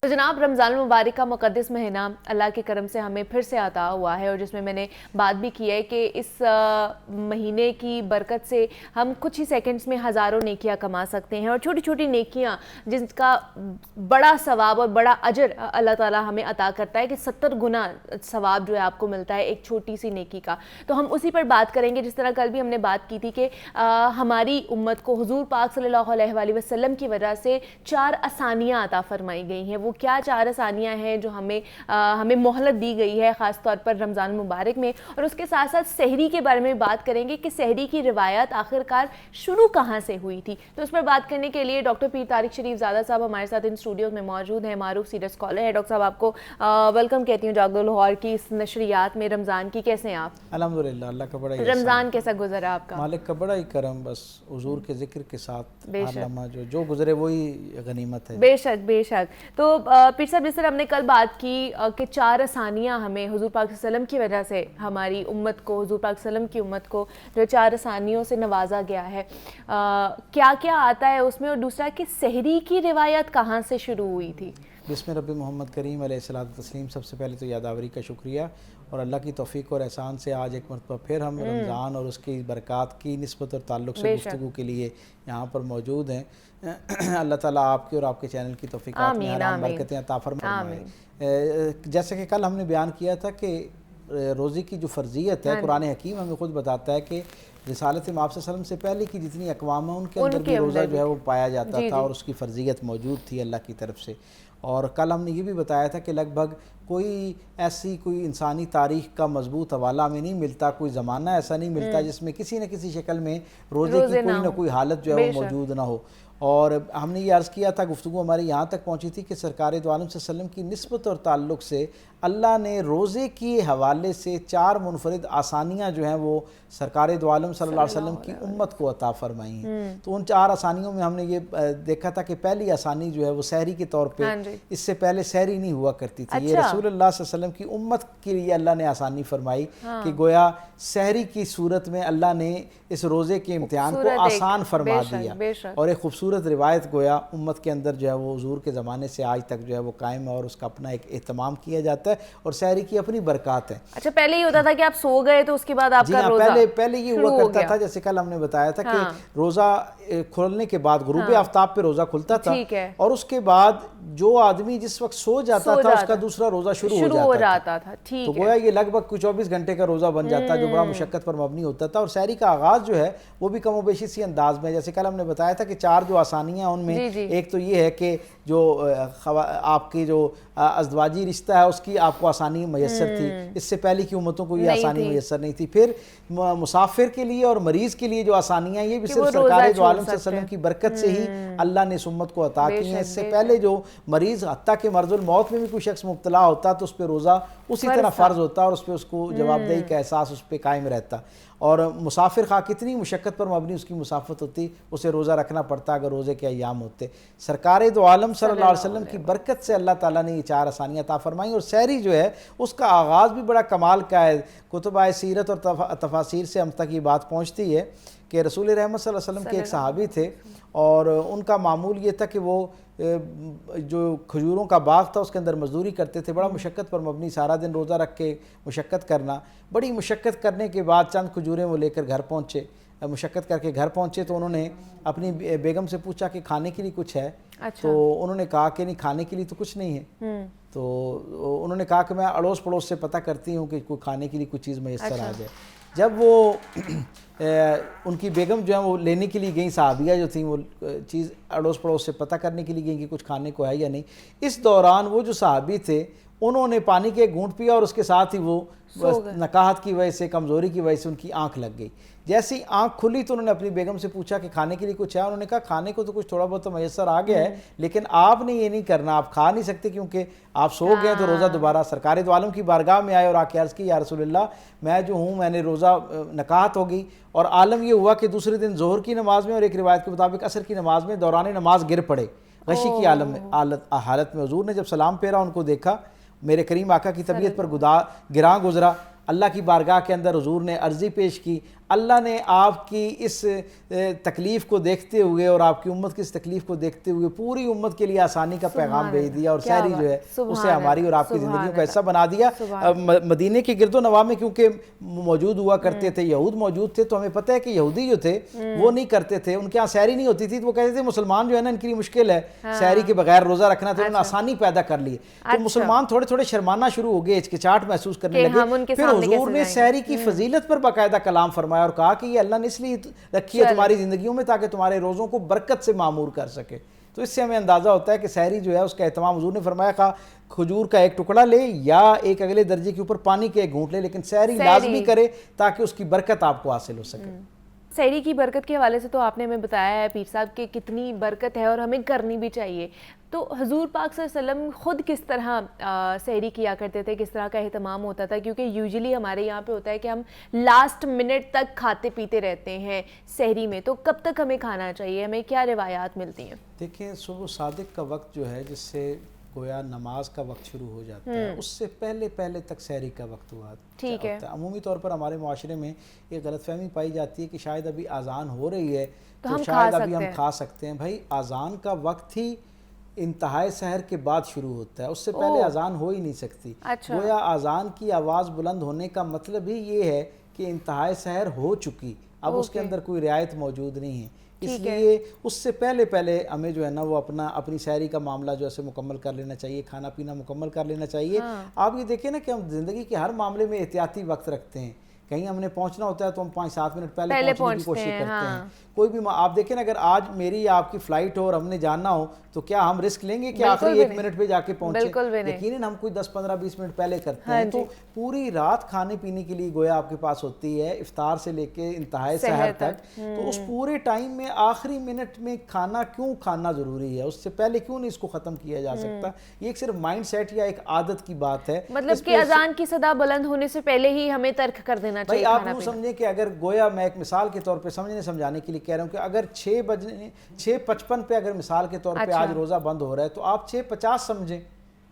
تو جناب رمضان المبارک کا مقدس مہینہ اللہ کے کرم سے ہمیں پھر سے عطا ہوا ہے، اور جس میں نے بات بھی کی ہے کہ اس مہینے کی برکت سے ہم کچھ ہی سیکنڈز میں ہزاروں نیکیاں کما سکتے ہیں، اور چھوٹی چھوٹی نیکیاں جن کا بڑا ثواب اور بڑا اجر اللہ تعالیٰ ہمیں عطا کرتا ہے کہ 70 گنا ثواب جو ہے آپ کو ملتا ہے ایک چھوٹی سی نیکی کا. تو ہم اسی پر بات کریں گے. جس طرح کل بھی ہم نے بات کی تھی کہ ہماری امت کو حضور پاک صلی اللہ علیہ وآلہ وسلم کی وجہ سے 4 آسانیاں عطا فرمائی گئی ہیں. وہ کیا 4 آسانیاں ہیں جو ہمیں مہلت دی گئی ہے خاص طور پر رمضان مبارک میں، اور اس کے ساتھ ساتھ سحری کے بارے میں بات کریں گے کہ سحری کی روایت آخرکار شروع کہاں سے ہوئی تھی. تو اس پر بات کرنے کے لیے ڈاکٹر پیر طارق شریف زادہ صاحب ہمارے ساتھ ان اسٹوڈیوز میں موجود ہیں. معروف سیریس اسکالر ہے. ڈاکٹر صاحب آپ کو ویلکم کہتی ہوں جاگو لاہور کی اس نشریات میں رمضان کی. کیسے ہیں آپ؟ الحمدللہ، اللہ کا بڑا رمضان کیسا گزرا آپ کا؟ مالک کا بڑا ہی کرم، بس حضور کے ذکر کے ساتھ ہر لمحہ جو گزرے وہی غنیمت ہے. بے شک بے شک. تو پیر صاحب جس طرح ہم نے کل بات کی کہ 4 آسانیاں ہمیں حضور پاک صلی اللہ علیہ وسلم کی وجہ سے ہماری امت کو، حضور پاک صلی اللہ علیہ وسلم کی امت کو جو 4 آسانیوں سے نوازا گیا ہے، کیا کیا آتا ہے اس میں؟ اور دوسرا کہ سحری کی روایت کہاں سے شروع ہوئی تھی؟ بسم رب محمد کریم علیہ الصلوۃ والتسلیم. سب سے پہلے تو یادآوری کا شکریہ، اور اللہ کی توفیق اور احسان سے آج ایک مرتبہ پھر ہم رمضان اور اس کی برکات کی نسبت اور تعلق سے گفتگو کے لیے یہاں پر موجود ہیں. اللہ تعالیٰ آپ کی اور آپ کے چینل کی توفیقات میں ہر برکتیں عطا فرمائے. جیسے کہ کل ہم نے بیان کیا تھا کہ روزے کی جو فرضیت ہے، قرآن حکیم ہمیں خود بتاتا ہے کہ رسالت مآب صلی اللہ علیہ وسلم سے پہلے کی جتنی اقوام ہیں ان کے اندر بھی روزہ جو ہے وہ پایا جاتا تھا، اور اس کی فرضیت موجود تھی اللہ کی طرف سے. اور کل ہم نے یہ بھی بتایا تھا کہ لگ بھگ کوئی انسانی تاریخ کا مضبوط حوالہ ہمیں نہیں ملتا، کوئی زمانہ ایسا نہیں ملتا جس میں کسی نہ کسی شکل میں روزے کی کوئی نہ کوئی حالت جو ہے وہ موجود نہ ہو. اور ہم نے یہ عرض کیا تھا، گفتگو ہماری یہاں تک پہنچی تھی کہ سرکار دو عالم صلی اللہ علیہ وسلم کی نسبت اور تعلق سے اللہ نے روزے کے حوالے سے 4 منفرد آسانیاں جو ہیں وہ سرکار دو عالم صلی اللہ علیہ وسلم کی امت کو عطا فرمائی ہیں. تو ان 4 آسانیوں میں ہم نے یہ دیکھا تھا کہ پہلی آسانی جو ہے وہ سحری کے طور پہ، اس سے پہلے سحری نہیں ہوا کرتی تھی. یہ رسول اللہ صلی اللہ علیہ وسلم کی امت کے لیے اللہ نے آسانی فرمائی کہ گویا سحری کی صورت میں اللہ نے اس روزے کے امتحان کو آسان فرما دیا. اور ایک خوبصورت روایت گویا امت کے اندر جو ہے وہ حضور کے زمانے سے آج تک جو ہے وہ قائم ہے، اور اس کا اپنا ایک اہتمام کیا جاتا ہے، اور سحری کی اپنی برکات ہے. اچھا، پہلے یہ ہوتا تھا کہ آپ سو گئے تو اس کے بعد آپ کا روزہ پہلے یہ ہوا کرتا تھا، جیسے کل ہم نے بتایا تھا کہ روزہ کھولنے کے بعد غروب آفتاب پہ روزہ کھلتا تھا، اور اس کے بعد جو آدمی جس وقت سو جاتا تھا اس کا دوسرا روزہ شروع ہو جاتا تھا. تو گویا یہ لگ بھگ 24 گھنٹے کا روزہ بن جاتا جو بڑا مشقت پر مبنی ہوتا تھا. اور سحری کا آغاز جو ہے وہ بھی کم و بیش اسی انداز میں، جیسے کل ہم نے بتایا تھا کہ 4 جو آسانیاں ان میں ایک تو یہ ہے کہ جو آپ کی جو ازدواجی رشتہ ہے اس کی آپ کو آسانی میسر تھی، اس سے پہلے کی امتوں کو یہ آسانی میسر نہیں تھی. پھر مسافر کے لیے اور مریض کے لیے جو آسانیاں یہ بھی صرف سرکار دو عالم صلی اللہ علیہ وسلم کی برکت سے ہی اللہ نے اس امت کو عطا کی ہیں. اس سے پہلے جو مریض حتیٰ کہ مرض الموت میں بھی کوئی شخص مبتلا ہوتا تو اس پہ روزہ اسی طرح فرض ہوتا، اور اس پہ اس کو جواب دہی کا احساس اس پہ قائم رہتا. اور مسافر خواہ کتنی مشقت پر مبنی اس کی مسافت ہوتی، اسے روزہ رکھنا پڑتا اگر روزے کے ایام ہوتے. سرکار دو عالم صلی اللہ علیہ وسلم کی برکت سے اللہ تعالیٰ نے یہ 4 آسانیاں عطا فرمائیں. اور سحری جو ہے اس کا آغاز بھی بڑا کمال کا ہے. کتبہ سیرت اور تفاسیر سے ہم تک یہ بات پہنچتی ہے کہ رسول رحمت صلی اللہ علیہ وسلم کے ایک صحابی تھے، اور ان کا معمول یہ تھا کہ وہ جو کھجوروں کا باغ تھا اس کے اندر مزدوری کرتے تھے. بڑا مشقت پر مبنی، سارا دن روزہ رکھ کے مشقت کرنا. بڑی مشقت کرنے کے بعد چند کھجوریں وہ لے کر گھر پہنچے. مشقت کر کے گھر پہنچے تو انہوں نے اپنی بیگم سے پوچھا کہ کھانے کے لیے کچھ ہے؟ تو انہوں نے کہا کہ نہیں، کھانے کے لیے تو کچھ نہیں ہے. تو انہوں نے کہا کہ میں اڑوس پڑوس سے پتہ کرتی ہوں کہ کوئی کھانے کے لیے کوئی چیز میسر آ جائے. جب وہ ان کی بیگم جو ہیں وہ لینے کے لیے گئیں، صحابیہ جو تھیں وہ چیز اڑوس پڑوس سے پتہ کرنے کے لیے گئیں کہ کچھ کھانے کو ہے یا نہیں. اس دوران وہ جو صحابی تھے انہوں نے پانی کے ایک گھونٹ پیا، اور اس کے ساتھ ہی وہ نکاہت کی وجہ سے، کمزوری کی وجہ سے ان کی آنکھ لگ گئی. جیسی آنکھ کھلی تو انہوں نے اپنی بیگم سے پوچھا کہ کھانے کے لیے کچھ ہے؟ انہوں نے کہا کھانے کو تو کچھ تھوڑا بہت میسر آ گیا ہے، لیکن آپ نے یہ نہیں کرنا، آپ کھا نہیں سکتے کیونکہ آپ سو گئے تو روزہ دوبارہ. سرکار دو عالم کی بارگاہ میں آئے اور آ کے عرض کی، یا رسول اللہ میں جو ہوں میں نے روزہ نکاہت ہو گئی، اور عالم یہ ہوا کہ دوسرے دن ظہر کی نماز میں اور ایک روایت کے مطابق عصر کی نماز میں دوران نماز گر پڑے غشی کی حالت میں. حضور نے جب سلام پھیرا ان کو دیکھا، میرے کریم آقا کی طبیعت پر گراں گزرا. اللہ کی بارگاہ کے اندر حضور نے عرضی پیش کی، اللہ نے آپ کی اس تکلیف کو دیکھتے ہوئے اور آپ کی امت کی اس تکلیف کو دیکھتے ہوئے پوری امت کے لیے آسانی کا پیغام بھیج دیا اور سحری جو ہے اسے ہماری اور آپ کی زندگیوں کا حصہ بنا دیا. مدینے کے گرد و نواح میں کیونکہ موجود ہوا کرتے تھے, یہود موجود تھے, تو ہمیں پتہ ہے کہ یہودی جو تھے وہ نہیں کرتے تھے, ان کے ہاں سحری نہیں ہوتی تھی, تو وہ کہتے تھے مسلمان جو ہے نا ان کے لیے مشکل ہے سحری کے بغیر روزہ رکھنا, تو انہوں نے آسانی پیدا کر لی. تو مسلمان تھوڑے تھوڑے شرمانا شروع ہو گئے, ہچکچاہٹ محسوس کرنے لگے. پھر حضور نے سحری کی فضیلت پر باقاعدہ کلام فرمایا اور کہا کہ یہ اللہ نے اس لیے رکھی ہے تمہاری زندگیوں میں تاکہ تمہارے روزوں کو برکت سے معمور کر سکے. تو اس سے ہمیں اندازہ ہوتا ہے کہ سحری جو ہے اس کا اہتمام حضور نے فرمایا کہا کھجور کا ایک ٹکڑا لے یا ایک اگلے درجے کے اوپر پانی کے ایک گھونٹ لے, لیکن سحری لازمی کرے تاکہ اس کی برکت آپ کو حاصل ہو سکے. سحری کی برکت کے حوالے سے تو آپ نے ہمیں بتایا ہے پیر صاحب کہ کتنی برکت ہے اور ہمیں کرنی بھی چاہیے. تو حضور پاک صلی اللہ علیہ وسلم خود کس طرح سحری کیا کرتے تھے, کس طرح کا اہتمام ہوتا تھا؟ کیونکہ یوزلی ہمارے یہاں پہ ہوتا ہے کہ ہم لاسٹ منٹ تک کھاتے پیتے رہتے ہیں سحری میں, تو کب تک ہمیں کھانا چاہیے, ہمیں کیا روایات ملتی ہیں؟ دیکھیں صبح صادق کا وقت جو ہے جس سے گویا نماز کا وقت شروع ہو جاتا ہے, اس سے پہلے تک سحری کا وقت ہوا ٹھیک ہے. عمومی طور پر ہمارے معاشرے میں ایک غلط فہمی پائی جاتی ہے کہ شاید ابھی اذان ہو رہی ہے تو شاید ابھی ہم کھا سکتے ہیں. بھائی اذان کا وقت ہی انتہائی سحر کے بعد شروع ہوتا ہے, اس سے پہلے اذان ہو ہی نہیں سکتی. گویا اذان کی آواز بلند ہونے کا مطلب ہی یہ ہے کہ انتہائی سحر ہو چکی, اب اس کے اندر کوئی رعایت موجود نہیں ہے. اس لیے اس سے پہلے ہمیں جو ہے نا وہ اپنی سحری کا معاملہ جو ہے مکمل کر لینا چاہیے, کھانا پینا مکمل کر لینا چاہیے. آپ یہ دیکھیں نا کہ ہم زندگی کے ہر معاملے میں احتیاطی وقت رکھتے ہیں. کہیں ہم نے پہنچنا ہوتا ہے تو ہم 5-7 منٹ پہلے پہنچنے کی کوشش کرتے ہیں. کوئی بھی آپ دیکھیں نا اگر آج میری یا آپ کی فلائٹ ہو اور ہم نے جاننا ہو تو کیا ہم رسک لیں گے کہ آخری 1 منٹ پہ جا کے پہنچے؟ یقیناً ہم کوئی 10-15-20 منٹ پہلے کرتے ہیں. تو پوری رات کھانے پینے کے لیے گویا آپ کے پاس ہوتی ہے, افطار سے لے کے انتہائی سحر تک. تو اس پورے ٹائم میں آخری منٹ میں کھانا کیوں کھانا ضروری ہے, اس سے پہلے کیوں نہیں اس کو ختم کیا جا سکتا؟ یہ ایک صرف مائنڈ سیٹ یا ایک عادت کی بات ہے. مطلب کہ اذان کی صدا بلند ہونے سے پہلے ہی ہمیں ترک کر دینا چاہیے. بھائی آپ یوں سمجھیں کہ اگر گویا میں ایک مثال کے طور پہ سمجھانے کے لیے کہہ رہا ہوں کہ اگر 6:55 پہ اگر مثال کے طور پہ آج روزہ بند ہو رہا ہے تو آپ 6:50 سمجھیں,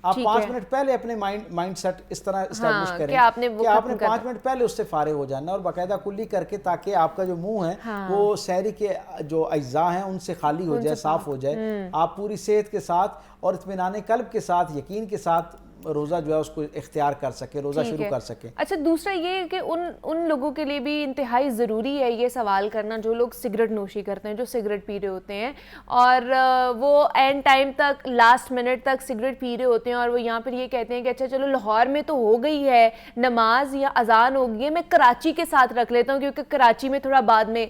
آپ 5 منٹ پہلے اپنے مائنڈ سیٹ اس طرح اسٹیبلش کریں کہ آپ نے 5 منٹ پہلے اس سے فارغ ہو جانا اور باقاعدہ کلی کر کے, تاکہ آپ کا جو منہ ہے وہ سحری کے جو اجزاء ہیں ان سے خالی ہو جائے, صاف ہو جائے. آپ پوری صحت کے ساتھ اور اطمینان قلب کے ساتھ, یقین کے ساتھ روزہ جو ہے اس کو اختیار کر سکے, روزہ شروع کر سکے. اچھا دوسرا یہ کہ ان لوگوں کے لیے بھی انتہائی ضروری ہے یہ سوال کرنا جو لوگ سگریٹ نوشی کرتے ہیں, جو سگریٹ پی رہے ہوتے ہیں اور وہ اینڈ ٹائم تک لاسٹ منٹ تک سگریٹ پی رہے ہوتے ہیں اور وہ یہاں پر یہ کہتے ہیں کہ اچھا چلو لاہور میں تو ہو گئی ہے نماز یا اذان ہو گئی ہے, میں کراچی کے ساتھ رکھ لیتا ہوں کیونکہ کراچی میں تھوڑا بعد میں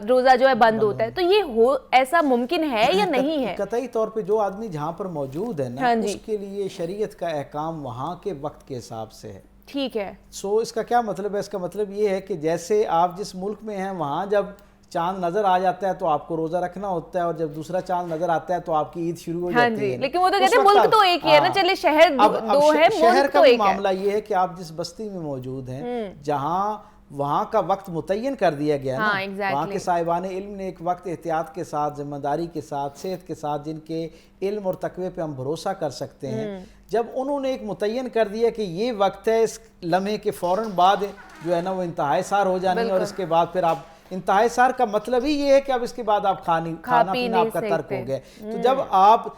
روزہ جو ہے بند ہوتا ہے. تو یہ ایسا ممکن ہے یا نہیں ہے؟ قطعی طور پہ جو آدمی جہاں پر موجود ہے نا اس کے لیے شریعت کا احکام وہاں کے وقت کے حساب سے ہے. ٹھیک ہے. سو اس کا کیا مطلب ہے؟ اس کا مطلب یہ ہے کہ جیسے آپ جس ملک میں ہیں وہاں جب چاند نظر آ جاتا ہے تو آپ کو روزہ رکھنا ہوتا ہے, اور جب دوسرا چاند نظر آتا ہے تو آپ کی عید شروع ہو جاتی ہے. لیکن وہ تو کہتے ہیں ملک تو ایک ہی ہے نا, چلے شہر دو ہے, شہر کا بھی معاملہ یہ ہے کہ آپ جس بستی میں موجود ہیں جہاں وہاں کا وقت متعین کر دیا گیا نا, وہاں کے صاحبان علم نے ایک وقت احتیاط کے ساتھ, ذمہ داری کے ساتھ, صحت کے ساتھ, جن کے علم اور تقوی پہ ہم بھروسہ کر سکتے ہیں, جب انہوں نے ایک متعین کر دیا کہ یہ وقت ہے, اس لمحے کے فوراً بعد جو ہے نا وہ انتہائی سار ہو جانی اور اس کے بعد پھر آپ انتہائی سار کا مطلب ہی یہ ہے کہ اب اس کے بعد آپ کھانا پینا آپ کا ترک ہو گیا. تو جب آپ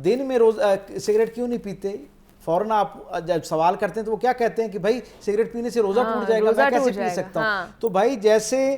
دن میں سگریٹ کیوں نہیں پیتے, فوراً آپ جب سوال کرتے ہیں تو وہ کیا کہتے ہیں کہ بھائی سگریٹ پینے سے روزہ ٹوٹ جائے گا, میں کیسے پی سکتا ہوں؟ تو بھائی جیسے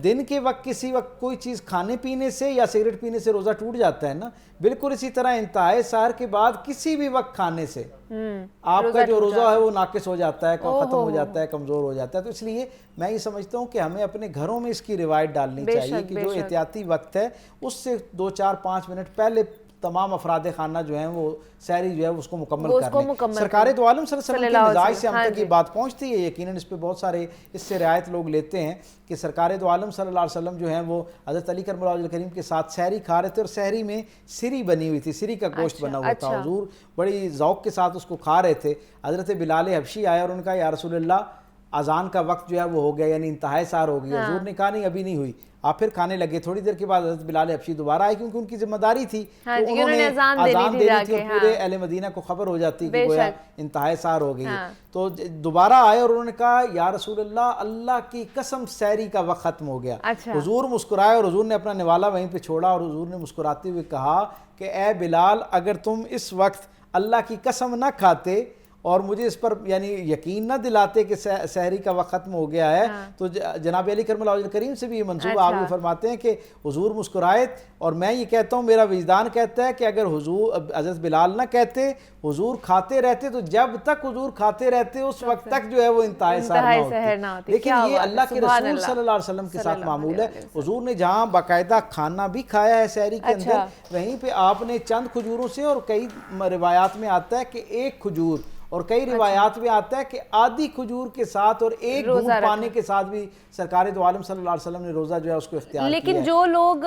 دن کے وقت کسی وقت کوئی چیز کھانے پینے سے یا سگریٹ پینے سے روزہ ٹوٹ جاتا ہے نا, بالکل اسی طرح انتہائی سحر کے بعد کسی بھی وقت کھانے سے آپ کا جو روزہ ہے وہ ناقص ہو جاتا ہے, ختم ہو جاتا ہے, کمزور ہو جاتا ہے. تو اس لیے میں یہ سمجھتا ہوں کہ ہمیں اپنے گھروں میں اس کی روایت ڈالنی چاہیے کہ جو احتیاطی وقت ہے اس سے 2-4-5 منٹ پہلے تمام افراد خانہ جو ہیں وہ سحری جو ہے اس کو مکمل کرنے. سرکار دو عالم صلی اللہ علیہ وسلم کے مزاج سے ہم تک یہ بات پہنچتی ہے, یقیناً اس پہ بہت سارے اس سے رعایت لوگ لیتے ہیں کہ سرکار دو عالم صلی اللہ علیہ وسلم جو ہیں وہ حضرت علی کرم اللہ وجہ الکریم کے ساتھ سحری کھا رہے تھے, اور سحری میں سری بنی ہوئی تھی, سری کا گوشت بنا ہوا تھا. حضور بڑی ذوق کے ساتھ اس کو کھا رہے تھے. حضرت بلال حبشی آئے اور ان کا یا رسول اللہ اذان کا وقت جو ہے وہ ہو گیا یعنی انتہائی سحر ہو گئی. حضور نے کہا نہیں ابھی نہیں ہوئی. آپ پھر کھانے لگے. تھوڑی دیر کے بعد حضرت بلال حبشی دوبارہ آئے کیونکہ ان کی ذمہ داری تھی تو انہوں نے اذان دینی تھی اور پورے اہل مدینہ کو خبر ہو جاتی کہ گویا انتہائی سحر ہو گئی. تو دوبارہ آئے اور انہوں نے کہا یا رسول اللہ اللہ کی قسم سحری کا وقت ختم ہو گیا. حضور مسکرائے اور حضور نے اپنا نوالا وہیں پہ چھوڑا اور حضور نے مسکراتے ہوئے کہا کہ اے بلال اگر تم اس وقت اللہ کی قسم نہ کھاتے اور مجھے اس پر یعنی یقین نہ دلاتے کہ سحری کا وقت ختم ہو گیا ہے تو جناب علی کرم اللہ وجہ کریم سے بھی یہ منصوبہ آپ یہ فرماتے ہیں کہ حضور مسکرائے اور میں یہ کہتا ہوں میرا وجدان کہتا ہے کہ اگر حضور حضرت بلال نہ کہتے حضور کھاتے رہتے تو جب تک حضور کھاتے رہتے اس وقت تک جو ہے وہ انتہائی سحر نہ ہوتی. لیکن یہ اللہ کے رسول صلی اللہ علیہ وسلم کے ساتھ معمول ہے. حضور نے جہاں باقاعدہ کھانا بھی کھایا ہے سحری کے اندر وہیں پہ آپ نے چند کھجوروں سے اور کئی روایات میں آتا ہے کہ ایک کھجور اور کئی روایات میں آتا ہے کہ آدھی کھجور کے ساتھ اور ایک گھونٹ پانی کے ساتھ بھی سرکار دو عالم صلی اللہ علیہ وسلم نے روزہ جو ہے اس کو اختیار کیا. لیکن جو لوگ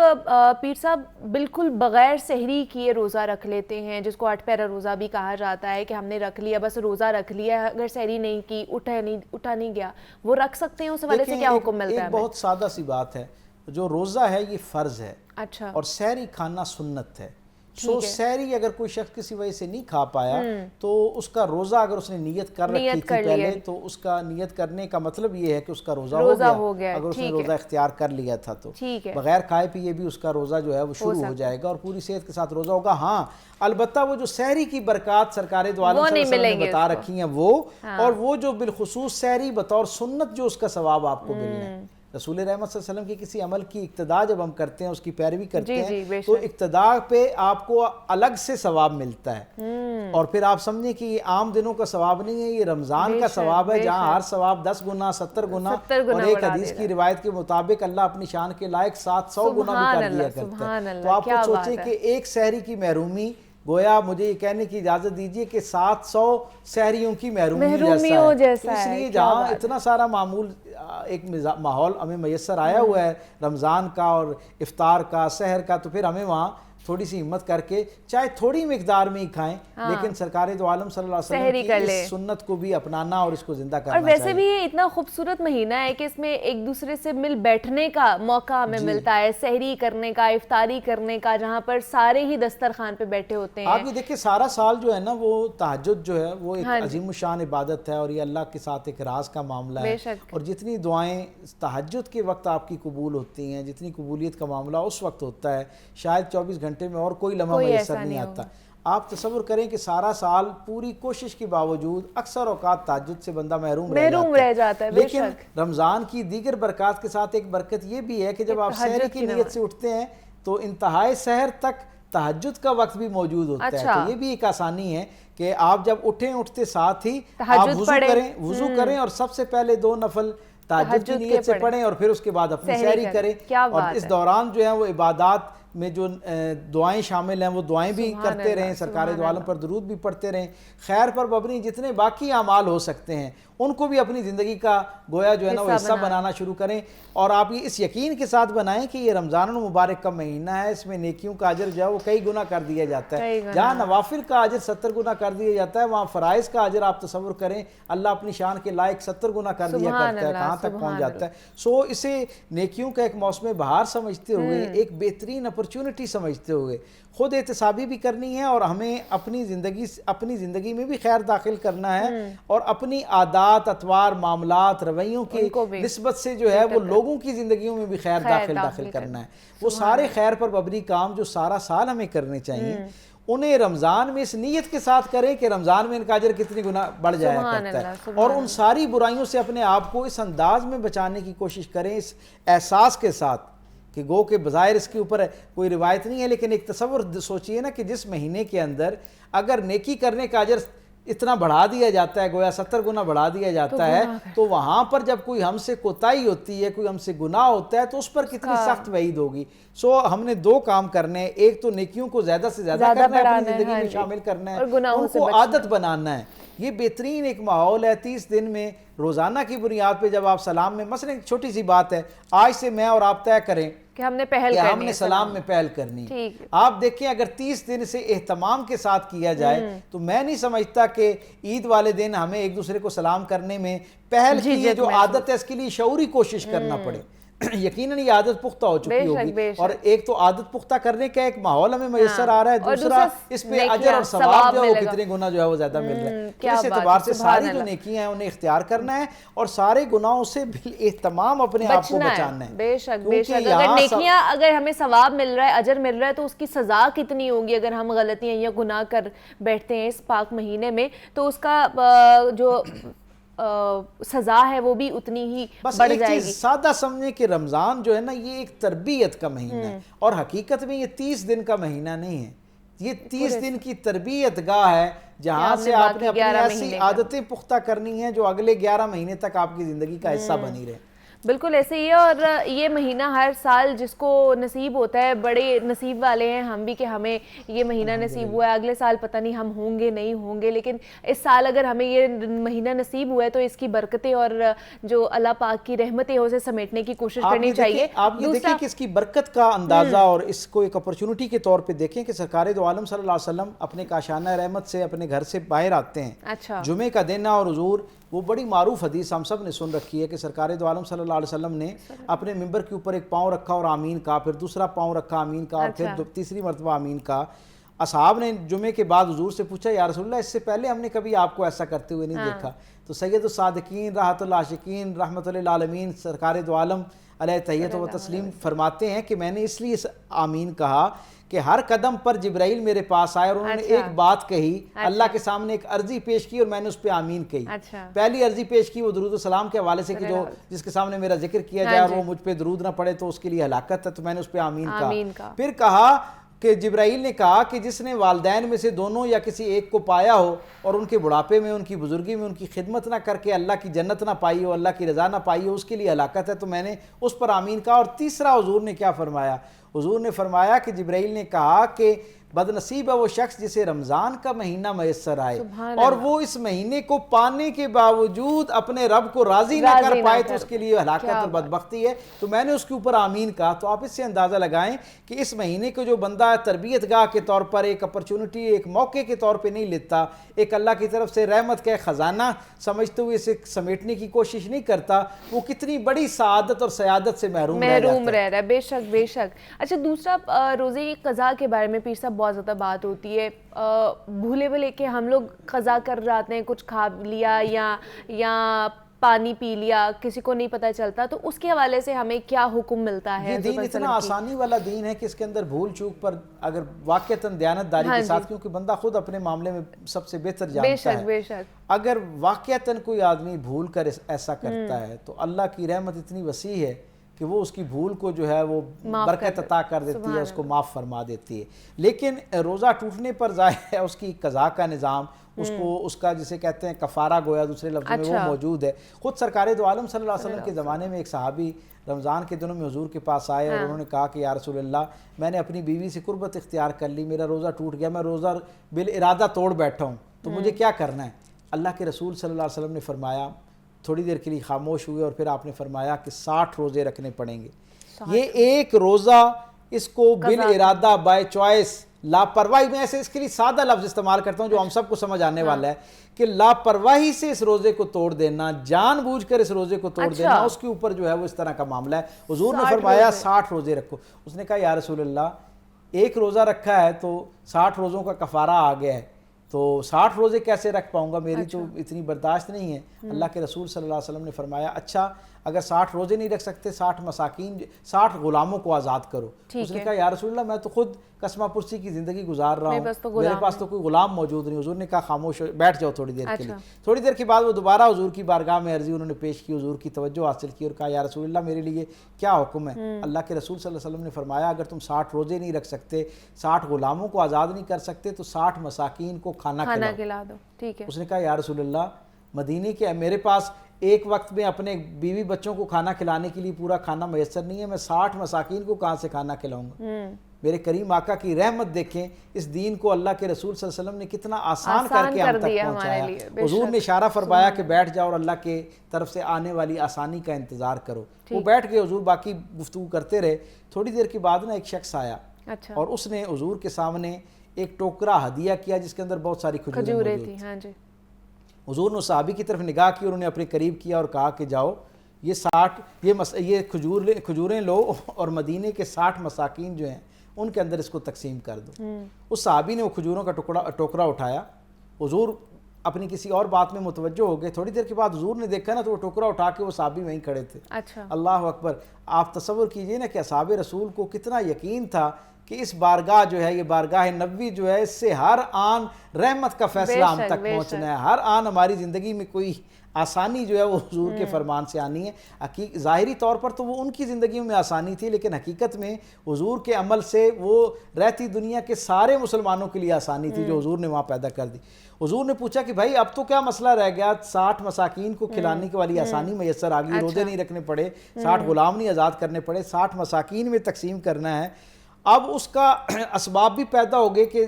پیر صاحب بالکل بغیر سحری کیے روزہ رکھ لیتے ہیں جس کو 8 پیرا روزہ بھی کہا جاتا ہے کہ ہم نے رکھ لیا بس روزہ رکھ لیا اگر سحری نہیں کی اٹھا نہیں گیا وہ رکھ سکتے ہیں اس حوالے سے کیا حکم ملتا ہے؟ ایک بہت سادہ سی بات ہے جو روزہ ہے یہ فرض ہے اور سحری کھانا سنت ہے. سو سحری اگر کوئی شخص کسی وجہ سے نہیں کھا پایا تو اس کا روزہ اگر اس نے نیت کر رکھی تھی پہلے تو اس کا نیت کرنے کا مطلب یہ ہے کہ اس کا روزہ ہو گیا. اگر اس نے روزہ اختیار کر لیا تھا تو بغیر کھائے پیے بھی اس کا روزہ جو ہے وہ شروع ہو جائے گا اور پوری صحت کے ساتھ روزہ ہوگا. ہاں البتہ وہ جو سحری کی برکات سرکار دو عالم صلی اللہ علیہ وسلم نے بتا رکھی ہیں وہ اور وہ جو بالخصوص سحری بطور سنت جو اس کا ثواب آپ کو ملنا ہے. رسول رحمت صلی اللہ علیہ وسلم کی کسی عمل کی اقتداء جب ہم کرتے ہیں اس کی پیروی کرتے ہیں تو اقتداء پہ آپ کو الگ سے ثواب ملتا ہے اور پھر آپ سمجھیں کہ یہ عام دنوں کا ثواب نہیں ہے یہ رمضان کا ثواب ہے جہاں ہر ثواب 10 گنا 70 گنا اور ایک حدیث کی روایت کے مطابق اللہ اپنی شان کے لائق 700 گنا بھی کر دیا کرتا ہے. تو آپ کو سوچیں کہ ایک سحری کی محرومی گویا مجھے یہ کہنے کی اجازت دیجئے کہ 700 سحریوں کی محرومی جیسا ہے. اس لیے جہاں اتنا سارا معمول ایک ماحول ہمیں میسر آیا ہوا ہے رمضان کا اور افطار کا سحر کا تو پھر ہمیں وہاں تھوڑی سی ہمت کر کے چاہے تھوڑی مقدار میں ہی کھائیں لیکن سرکار دو عالم صلی اللہ علیہ وسلم کی اس سنت کو بھی اپنانا اور اس کو زندہ کرنا چاہیے. اور ویسے بھی یہ اتنا خوبصورت مہینہ ہے کہ اس میں ایک دوسرے سے مل بیٹھنے کا موقع ہمیں ملتا ہے سحری کرنے کا افطاری کرنے کا جہاں پر سارے ہی دسترخوان پہ بیٹھے ہوتے ہیں. آپ یہ دیکھیں سارا سال جو ہے نا وہ تہجد جو ہے وہ ایک عظیم الشان عبادت ہے اور یہ اللہ کے ساتھ ایک راز کا معاملہ ہے اور جتنی دعائیں تہجد کے وقت آپ کی قبول ہوتی ہیں جتنی قبولیت کا معاملہ اس وقت ہوتا ہے شاید 24 گھنٹے میں اور کوئی لمحہ میسر نہیں آتا. آپ تصور کریں کہ سارا سال پوری کوشش کے باوجود اکثر اوقات تہجد سے بندہ محروم رہ جاتا ہے لیکن رمضان کی دیگر برکات کے ساتھ ایک برکت یہ بھی ہے کہ جب آپ سحر کی نیت سے اٹھتے ہیں تو انتہائی سحر تک تہجد کا وقت بھی موجود ہوتا ہے. تو یہ بھی ایک آسانی ہے کہ آپ جب اٹھتے ساتھ ہی آپ وضو کریں اور سب سے پہلے 2 نفل تہجد کی نیت سے پڑھیں اور پھر اس کے بعد اپنی سحری کریں اور اس دوران جو ہے وہ عبادات میں جو دعائیں شامل ہیں وہ دعائیں بھی کرتے رہیں سرکار دو عالم پر درود بھی پڑھتے رہیں خیر پر مبنی جتنے باقی اعمال ہو سکتے ہیں ان کو بھی اپنی زندگی کا گویا جو ہے نا وہ حصہ بنانا شروع کریں اور آپ یہ اس یقین کے ساتھ بنائیں کہ یہ رمضان المبارک کا مہینہ ہے اس میں نیکیوں کا اجر جو ہے وہ کئی گنا کر دیا جاتا ہے. جہاں نوافل کا اجر 70 گنا کر دیا جاتا ہے وہاں فرائض کا اجر آپ تصور کریں اللہ اپنی شان کے لائق 70 گنا کر دیا کرتا ہے کہاں تک پہنچ جاتا ہے. سو اسے نیکیوں کا ایک موسم بہار سمجھتے ہوئے ایک بہترین اپرچونٹی سمجھتے ہوئے خود احتسابی بھی کرنی ہے اور ہمیں اپنی زندگی میں بھی خیر داخل کرنا ہے اور اپنی عادات اطوار معاملات رویوں کی نسبت سے جو ہے وہ لوگوں کی زندگیوں میں بھی خیر داخل کرنا ہے. وہ سارے خیر پر مبنی کام جو سارا سال ہمیں کرنے چاہیے انہیں رمضان میں اس نیت کے ساتھ کریں کہ رمضان میں ان کا اجر کتنی گنا بڑھ جایا کرتا ہے اور ان ساری برائیوں سے اپنے آپ کو اس انداز میں بچانے کی کوشش کریں اس احساس کے ساتھ کہ گو کہ بظاہر اس کے اوپر کوئی روایت نہیں ہے لیکن ایک تصور سوچئے نا کہ جس مہینے کے اندر اگر نیکی کرنے کا اجر اتنا بڑھا دیا جاتا ہے گویا 70 گنا بڑھا دیا جاتا ہے تو وہاں پر جب کوئی ہم سے کوتاہی ہوتی ہے کوئی ہم سے گناہ ہوتا ہے تو اس پر کتنی سخت وعید ہوگی. سو ہم نے 2 کام کرنے ہیں ایک تو نیکیوں کو زیادہ سے زیادہ کرنا ہے اپنی زندگی میں شامل کرنا ہے ان کو عادت بنانا ہے. یہ بہترین ایک ماحول ہے 30 دن میں روزانہ کی بنیاد پہ جب آپ سلام میں مثلا ایک چھوٹی سی بات ہے آج سے میں اور آپ طے کریں کہ ہم نے پہل کرنی، ہم نے سلام میں پہل کرنی. آپ دیکھیں اگر 30 دن سے اہتمام کے ساتھ کیا جائے تو میں نہیں سمجھتا کہ عید والے دن ہمیں ایک دوسرے کو سلام کرنے میں پہل کی یہ جو عادت ہے اس کے لیے شعوری کوشش کرنا پڑے. یقیناً یہ عادت پختہ ہو چکی ہوگی، اور ایک تو عادت پختہ کرنے کا ایک ماحول ہمیں میسر آ رہا ہے، دوسرا اس پہ اجر اور ثواب جو ہے وہ کتنے گنا جو ہے وہ زیادہ مل رہا ہے. اس اعتبار سے ساری جو نیکیاں ہیں انہیں اختیار کرنا ہے اور سارے گناہوں سے بالاہتمام اپنے آپ کو بچانا ہے. بے شک بے شک. اگر نیکیاں، اگر ہمیں ثواب مل رہا ہے، اجر مل رہا ہے، تو اس کی سزا کتنی ہوگی اگر ہم غلطیاں یا گناہ کر بیٹھتے ہیں اس پاک مہینے میں، تو اس کا جو سزا ہے وہ بھی اتنی ہی بس بڑھ ایک جائے چیز گی. سادہ سمجھیں کہ رمضان جو ہے نا یہ ایک تربیت کا مہینہ ہے، اور حقیقت میں یہ 30 دن کا مہینہ نہیں ہے، یہ 30 دن کی تربیت گاہ ہے جہاں سے آپ نے اپنی ایسی عادتیں پختہ کرنی ہیں جو اگلے 11 مہینے تک آپ کی زندگی کا حصہ بنی رہے. بالکل ایسے ہی ہے. اور یہ مہینہ ہر سال جس کو نصیب ہوتا ہے، بڑے نصیب والے ہیں ہم بھی کہ ہمیں یہ مہینہ نصیب ہوا ہے. اگلے سال پتہ نہیں ہم ہوں گے نہیں ہوں گے، لیکن اس سال اگر ہمیں یہ مہینہ نصیب ہوا ہے تو اس کی برکتیں اور جو اللہ پاک کی رحمتیں اسے سمیٹنے کی کوشش کرنی چاہیے. آپ یہ دیکھیں کہ اس کی برکت کا اندازہ اور اس کو ایک اپرچونٹی کے طور پہ دیکھیں کہ سرکار دو عالم صلی اللہ علیہ وسلم اپنے کاشانہ رحمت سے اپنے گھر سے باہر آتے ہیں جمعے کا دن، اور حضور وہ بڑی معروف حدیث ہم سب نے سن رکھی ہے کہ سرکار دو عالم صلی اللہ علیہ وسلم نے اپنے ممبر کے اوپر ایک پاؤں رکھا اور آمین کہا، پھر دوسرا پاؤں رکھا آمین کہا، اور پھر تیسری مرتبہ آمین کہا. اصحاب نے جمعے کے بعد حضور سے پوچھا یا رسول اللہ اس سے پہلے ہم نے کبھی آپ کو ایسا کرتے ہوئے نہیں دیکھا. تو سید الصادقین راحت العاشقین رحمت للعالمین سرکار دو عالم علیہ تحیت و تسلیم فرماتے ہیں کہ میں نے اس لیے آمین کہا کہ ہر قدم پر جبرائیل میرے پاس آئے اور انہوں نے ایک بات کہی، اللہ کے سامنے ایک عرضی پیش کی اور میں نے اس پہ آمین کہی. پہلی عرضی پیش کی وہ درود و سلام کے حوالے سے کہ جو جس کے سامنے میرا ذکر کیا جائے اور وہ مجھ پہ درود نہ پڑے تو اس کے لیے ہلاکت ہے، تو میں نے اس پہ آمین کہا. پھر کہا کہ جبرائیل نے کہا کہ جس نے والدین میں سے دونوں یا کسی ایک کو پایا ہو اور ان کے بڑھاپے میں، ان کی بزرگی میں ان کی خدمت نہ کر کے اللہ کی جنت نہ پائی ہو، اللہ کی رضا نہ پائی ہو، اس کے لیے ہلاکت ہے، تو میں نے اس پر آمین کہا. اور تیسرا حضور نے کیا فرمایا؟ حضور نے فرمایا کہ جبرائیل نے کہا کہ بد نصیب ہے وہ شخص جسے رمضان کا مہینہ میسر آئے اور وہ اس مہینے کو پانے کے باوجود اپنے رب کو راضی نہ کر پائے، تو اس کے لیے ہلاکت اور بدبختی ہے. تو میں نے اس کے اوپر آمین کہا. تو آپ اس سے اندازہ لگائیں کہ اس مہینے کو جو بندہ تربیت گاہ کے طور پر ایک اپرچونٹی، ایک موقع کے طور پہ نہیں لیتا، ایک اللہ کی طرف سے رحمت کا خزانہ سمجھتے ہوئے اسے سمیٹنے کی کوشش نہیں کرتا، وہ کتنی بڑی سعادت اور سعادت سے محروم رہ رہا ہے. بے شک بے شک. اچھا دوسرا روزے کی قضا کے بارے میں پیر صاحب بہت زیادہ بات ہوتی ہے، بھولے بھلے کہ ہم لوگ قضا کر جاتے ہیں، کچھ کھا لیا یا پانی پی لیا، کسی کو نہیں پتہ چلتا، تو اس کے حوالے سے ہمیں کیا حکم ملتا ہے؟ یہ دین اتنا آسانی والا دین ہے کہ اس کے اندر بھول چوک پر اگر واقعتاً دیانتداری کے ساتھ، کیونکہ بندہ خود اپنے معاملے میں سب سے بہتر جانتا ہے، بے شک اگر واقعتاً کوئی آدمی بھول کر ایسا کرتا ہے تو اللہ کی رحمت اتنی وسیع ہے کہ وہ اس کی بھول کو جو ہے وہ برکت عطا کر دیتی ہے، اس کو معاف فرما دیتی ہے. لیکن روزہ ٹوٹنے پر ظاہر ہے اس کی قضا کا نظام، اس کا جسے کہتے ہیں کفارہ گویا دوسرے لفظوں میں، وہ موجود ہے. خود سرکار دو عالم صلی اللہ علیہ وسلم کے زمانے میں ایک صحابی رمضان کے دنوں میں حضور کے پاس آئے اور انہوں نے کہا کہ یا رسول اللہ میں نے اپنی بیوی سے قربت اختیار کر لی، میرا روزہ ٹوٹ گیا، میں روزہ بالارادہ توڑ بیٹھا ہوں، تو مجھے کیا کرنا ہے؟ اللہ کے رسول صلی اللہ علیہ وسلم نے فرمایا، تھوڑی دیر کے لیے خاموش ہوئے اور پھر آپ نے فرمایا کہ 60 روزے رکھنے پڑیں گے. یہ ایک روزہ اس کو بالارادہ بائی چوائس لاپرواہی، میں ایسے اس کے لیے سادہ لفظ استعمال کرتا ہوں جو ہم سب کو سمجھ آنے والا ہے کہ لاپرواہی سے اس روزے کو توڑ دینا، جان بوجھ کر اس روزے کو توڑ دینا، اس کے اوپر جو ہے وہ اس طرح کا معاملہ ہے. حضور نے فرمایا 60 روزے رکھو. اس نے کہا یا رسول اللہ ایک روزہ رکھا ہے تو 60 روزوں کا کفارہ آ گیا ہے، تو 60 روزے کیسے رکھ پاؤں گا، میری تو اتنی برداشت نہیں ہے. اللہ کے رسول صلی اللہ علیہ وسلم نے فرمایا اچھا اگر 60 روزے نہیں رکھ سکتے 60 مساکین 60 غلاموں کو آزاد کرو. اس نے کہا یا رسول اللہ میں تو خود قسمہ پرسی کی زندگی گزار رہا ہوں، میرے پاس تو کوئی غلام موجود نہیں. حضور نے کہا خاموش بیٹھ جاؤ تھوڑی دیر کے لیے. تھوڑی دیر کے بعد وہ دوبارہ حضور کی بارگاہ میں عرضی انہوں نے پیش کی، حضور کی توجہ حاصل کی اور کہا یا رسول اللہ میرے لیے کیا حکم ہے؟ اللہ کے رسول صلی اللہ علیہ وسلم نے فرمایا اگر تم 60 روزے نہیں رکھ سکتے، 60 غلاموں کو آزاد نہیں کر سکتے تو 60 مساکین کو کھانا کھلا دو. ٹھیک ہے. اس نے کہا یا رسول اللہ مدینے کے میرے پاس ایک وقت میں اپنے بیوی بچوں کو کھانا کھلانے کے لیے پورا کھانا میسر نہیں ہے، میں 60 مساکین کو کہاں سے کھانا کھلاؤں گا؟ میرے کریم آقا کی رحمت دیکھیں، اس دین کو اللہ کے رسول صلی اللہ علیہ وسلم نے کتنا آسان کر کے ہم تک پہنچایا۔ حضور نے اشارہ فرمایا کہ بیٹھ جاؤ اور اللہ کے طرف سے آنے والی آسانی کا انتظار کرو۔ وہ بیٹھ گئے، حضور باقی گفتگو کرتے رہے۔ تھوڑی دیر کے بعد نا ایک شخص آیا اور اس نے حضور کے سامنے ایک ٹوکرا ہدیہ کیا جس کے اندر بہت ساری کھجوریں تھیں۔ حضور نے صحابی کی طرف نگاہ کی اور انہیں اپنے قریب کیا اور کہا کہ جاؤ یہ کھجوریں لو اور مدینے کے 60 مساکین جو ہیں ان کے اندر اس کو تقسیم کر دو۔ اس صحابی نے وہ کھجوروں کا ٹوکرا اٹھایا۔ حضور اپنی کسی اور بات میں متوجہ ہو گئے۔ تھوڑی دیر کے بعد حضور نے دیکھا نا تو وہ ٹوکرا اٹھا کے وہ صحابی وہیں کھڑے تھے۔ اللہ اکبر! آپ تصور کیجئے نا کہ اصحاب رسول کو کتنا یقین تھا کہ اس بارگاہ جو ہے، یہ بارگاہ نبوی جو ہے، اس سے ہر آن رحمت کا فیصلہ ہم تک پہنچنا ہے، ہر آن ہماری زندگی میں کوئی آسانی جو ہے وہ حضور کے فرمان سے آنی ہے۔ ظاہری طور پر تو وہ ان کی زندگیوں میں آسانی تھی، لیکن حقیقت میں حضور کے عمل سے وہ رہتی دنیا کے سارے مسلمانوں کے لیے آسانی تھی جو حضور نے وہاں پیدا کر دی۔ حضور نے پوچھا کہ بھائی اب تو کیا مسئلہ رہ گیا، 60 مساکین کو کھلانے کی والی آسانی میسر آ گئی، روزے نہیں رکھنے پڑے، 60 غلام نہیں آزاد کرنے پڑے، 60 مساکین میں تقسیم کرنا ہے۔ اب اس کا اسباب بھی پیدا ہو گئے کہ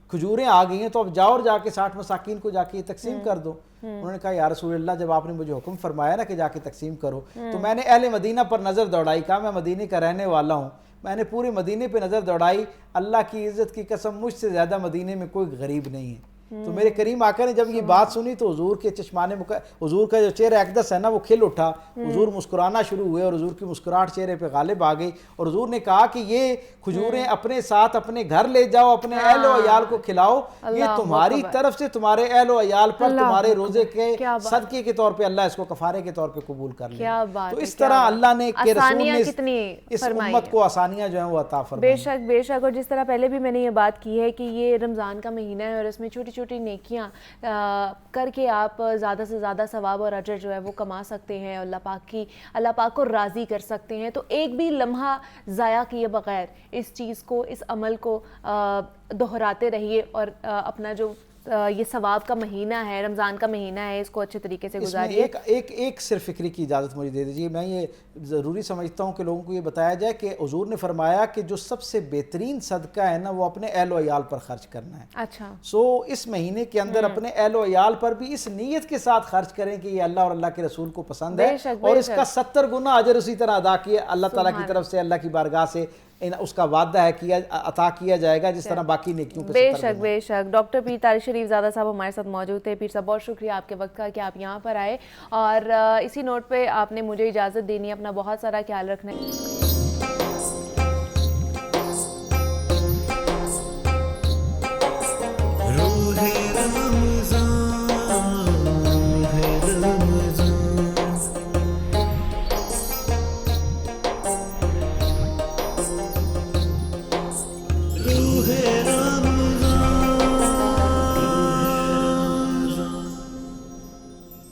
کھجوریں آ گئی ہیں، تو اب جاؤ اور جا کے 60 مساکین کو جا کے یہ تقسیم کر دو۔ انہوں نے کہا یا رسول اللہ، جب آپ نے مجھے حکم فرمایا نا کہ جا کے تقسیم کرو، تو میں نے اہل مدینہ پر نظر دوڑائی، کہا میں مدینے کا رہنے والا ہوں، میں نے پورے مدینے پہ نظر دوڑائی، اللہ کی عزت کی قسم مجھ سے زیادہ مدینے میں کوئی غریب نہیں ہے۔ تو میرے کریم آقا نے جب یہ بات سنی تو حضور کے حضور کا جو چہرہ اقدس ہے نا وہ کھل اٹھا، حضور مسکرانا شروع ہوئے اور حضور کی مسکراہٹ چہرے پہ غالب آ گئی، اور حضور نے کہا کہ یہ کھجوریں اپنے ساتھ اپنے گھر لے جاؤ، اپنے اہل و عیال کو کھلاؤ، یہ تمہاری طرف سے تمہارے اہل و عیال پر تمہارے روزے کے صدقے کے طور پہ اللہ اس کو کفارے کے طور پہ قبول کر لے۔ تو اس طرح اللہ نے کہ رسول نے اس امت کو آسانیاں جو ہیں وہ عطا فرمائی۔ بے شک، اور جس طرح پہلے بھی میں نے یہ بات کی ہے کہ یہ رمضان کا مہینہ ہے اور اس میں چھوٹی چھوٹی نیکیاں کر کے آپ زیادہ سے زیادہ ثواب اور اجر جو ہے وہ کما سکتے ہیں، اللہ پاک کو راضی کر سکتے ہیں۔ تو ایک بھی لمحہ ضائع کیے بغیر اس چیز کو، اس عمل کو دہراتے رہیے اور اپنا جو یہ ثواب کا مہینہ ہے، رمضان کا مہینہ ہے، اس کو اچھے طریقے سے گزاریے۔ ایک صرف فکری کی اجازت مجھے دے دیجیے، میں یہ ضروری سمجھتا ہوں کہ لوگوں کو یہ بتایا جائے کہ حضور نے فرمایا کہ جو سب سے بہترین صدقہ ہے نا وہ اپنے اہل و عیال پر خرچ کرنا ہے۔ اچھا، اس مہینے کے اندر اپنے اہل و عیال پر بھی اس نیت کے ساتھ خرچ کریں کہ یہ اللہ اور اللہ کے رسول کو پسند ہے، اور اس کا 70 گنا اجر اسی طرح ادا کیا اللہ تعالیٰ کی طرف سے، اللہ کی بارگاہ سے اس کا وعدہ ہے عطا کیا جائے گا جس طرح باقی نیکیوں کا۔ بے شک ڈاکٹر پیر طارق شریف زادہ صاحب ہمارے ساتھ موجود تھے۔ پیر صاحب بہت شکریہ آپ کے وقت کا کہ آپ یہاں پر آئے، اور اسی نوٹ پہ آپ نے مجھے اجازت دینی ہے، اپنا بہت سارا خیال رکھنا ہے۔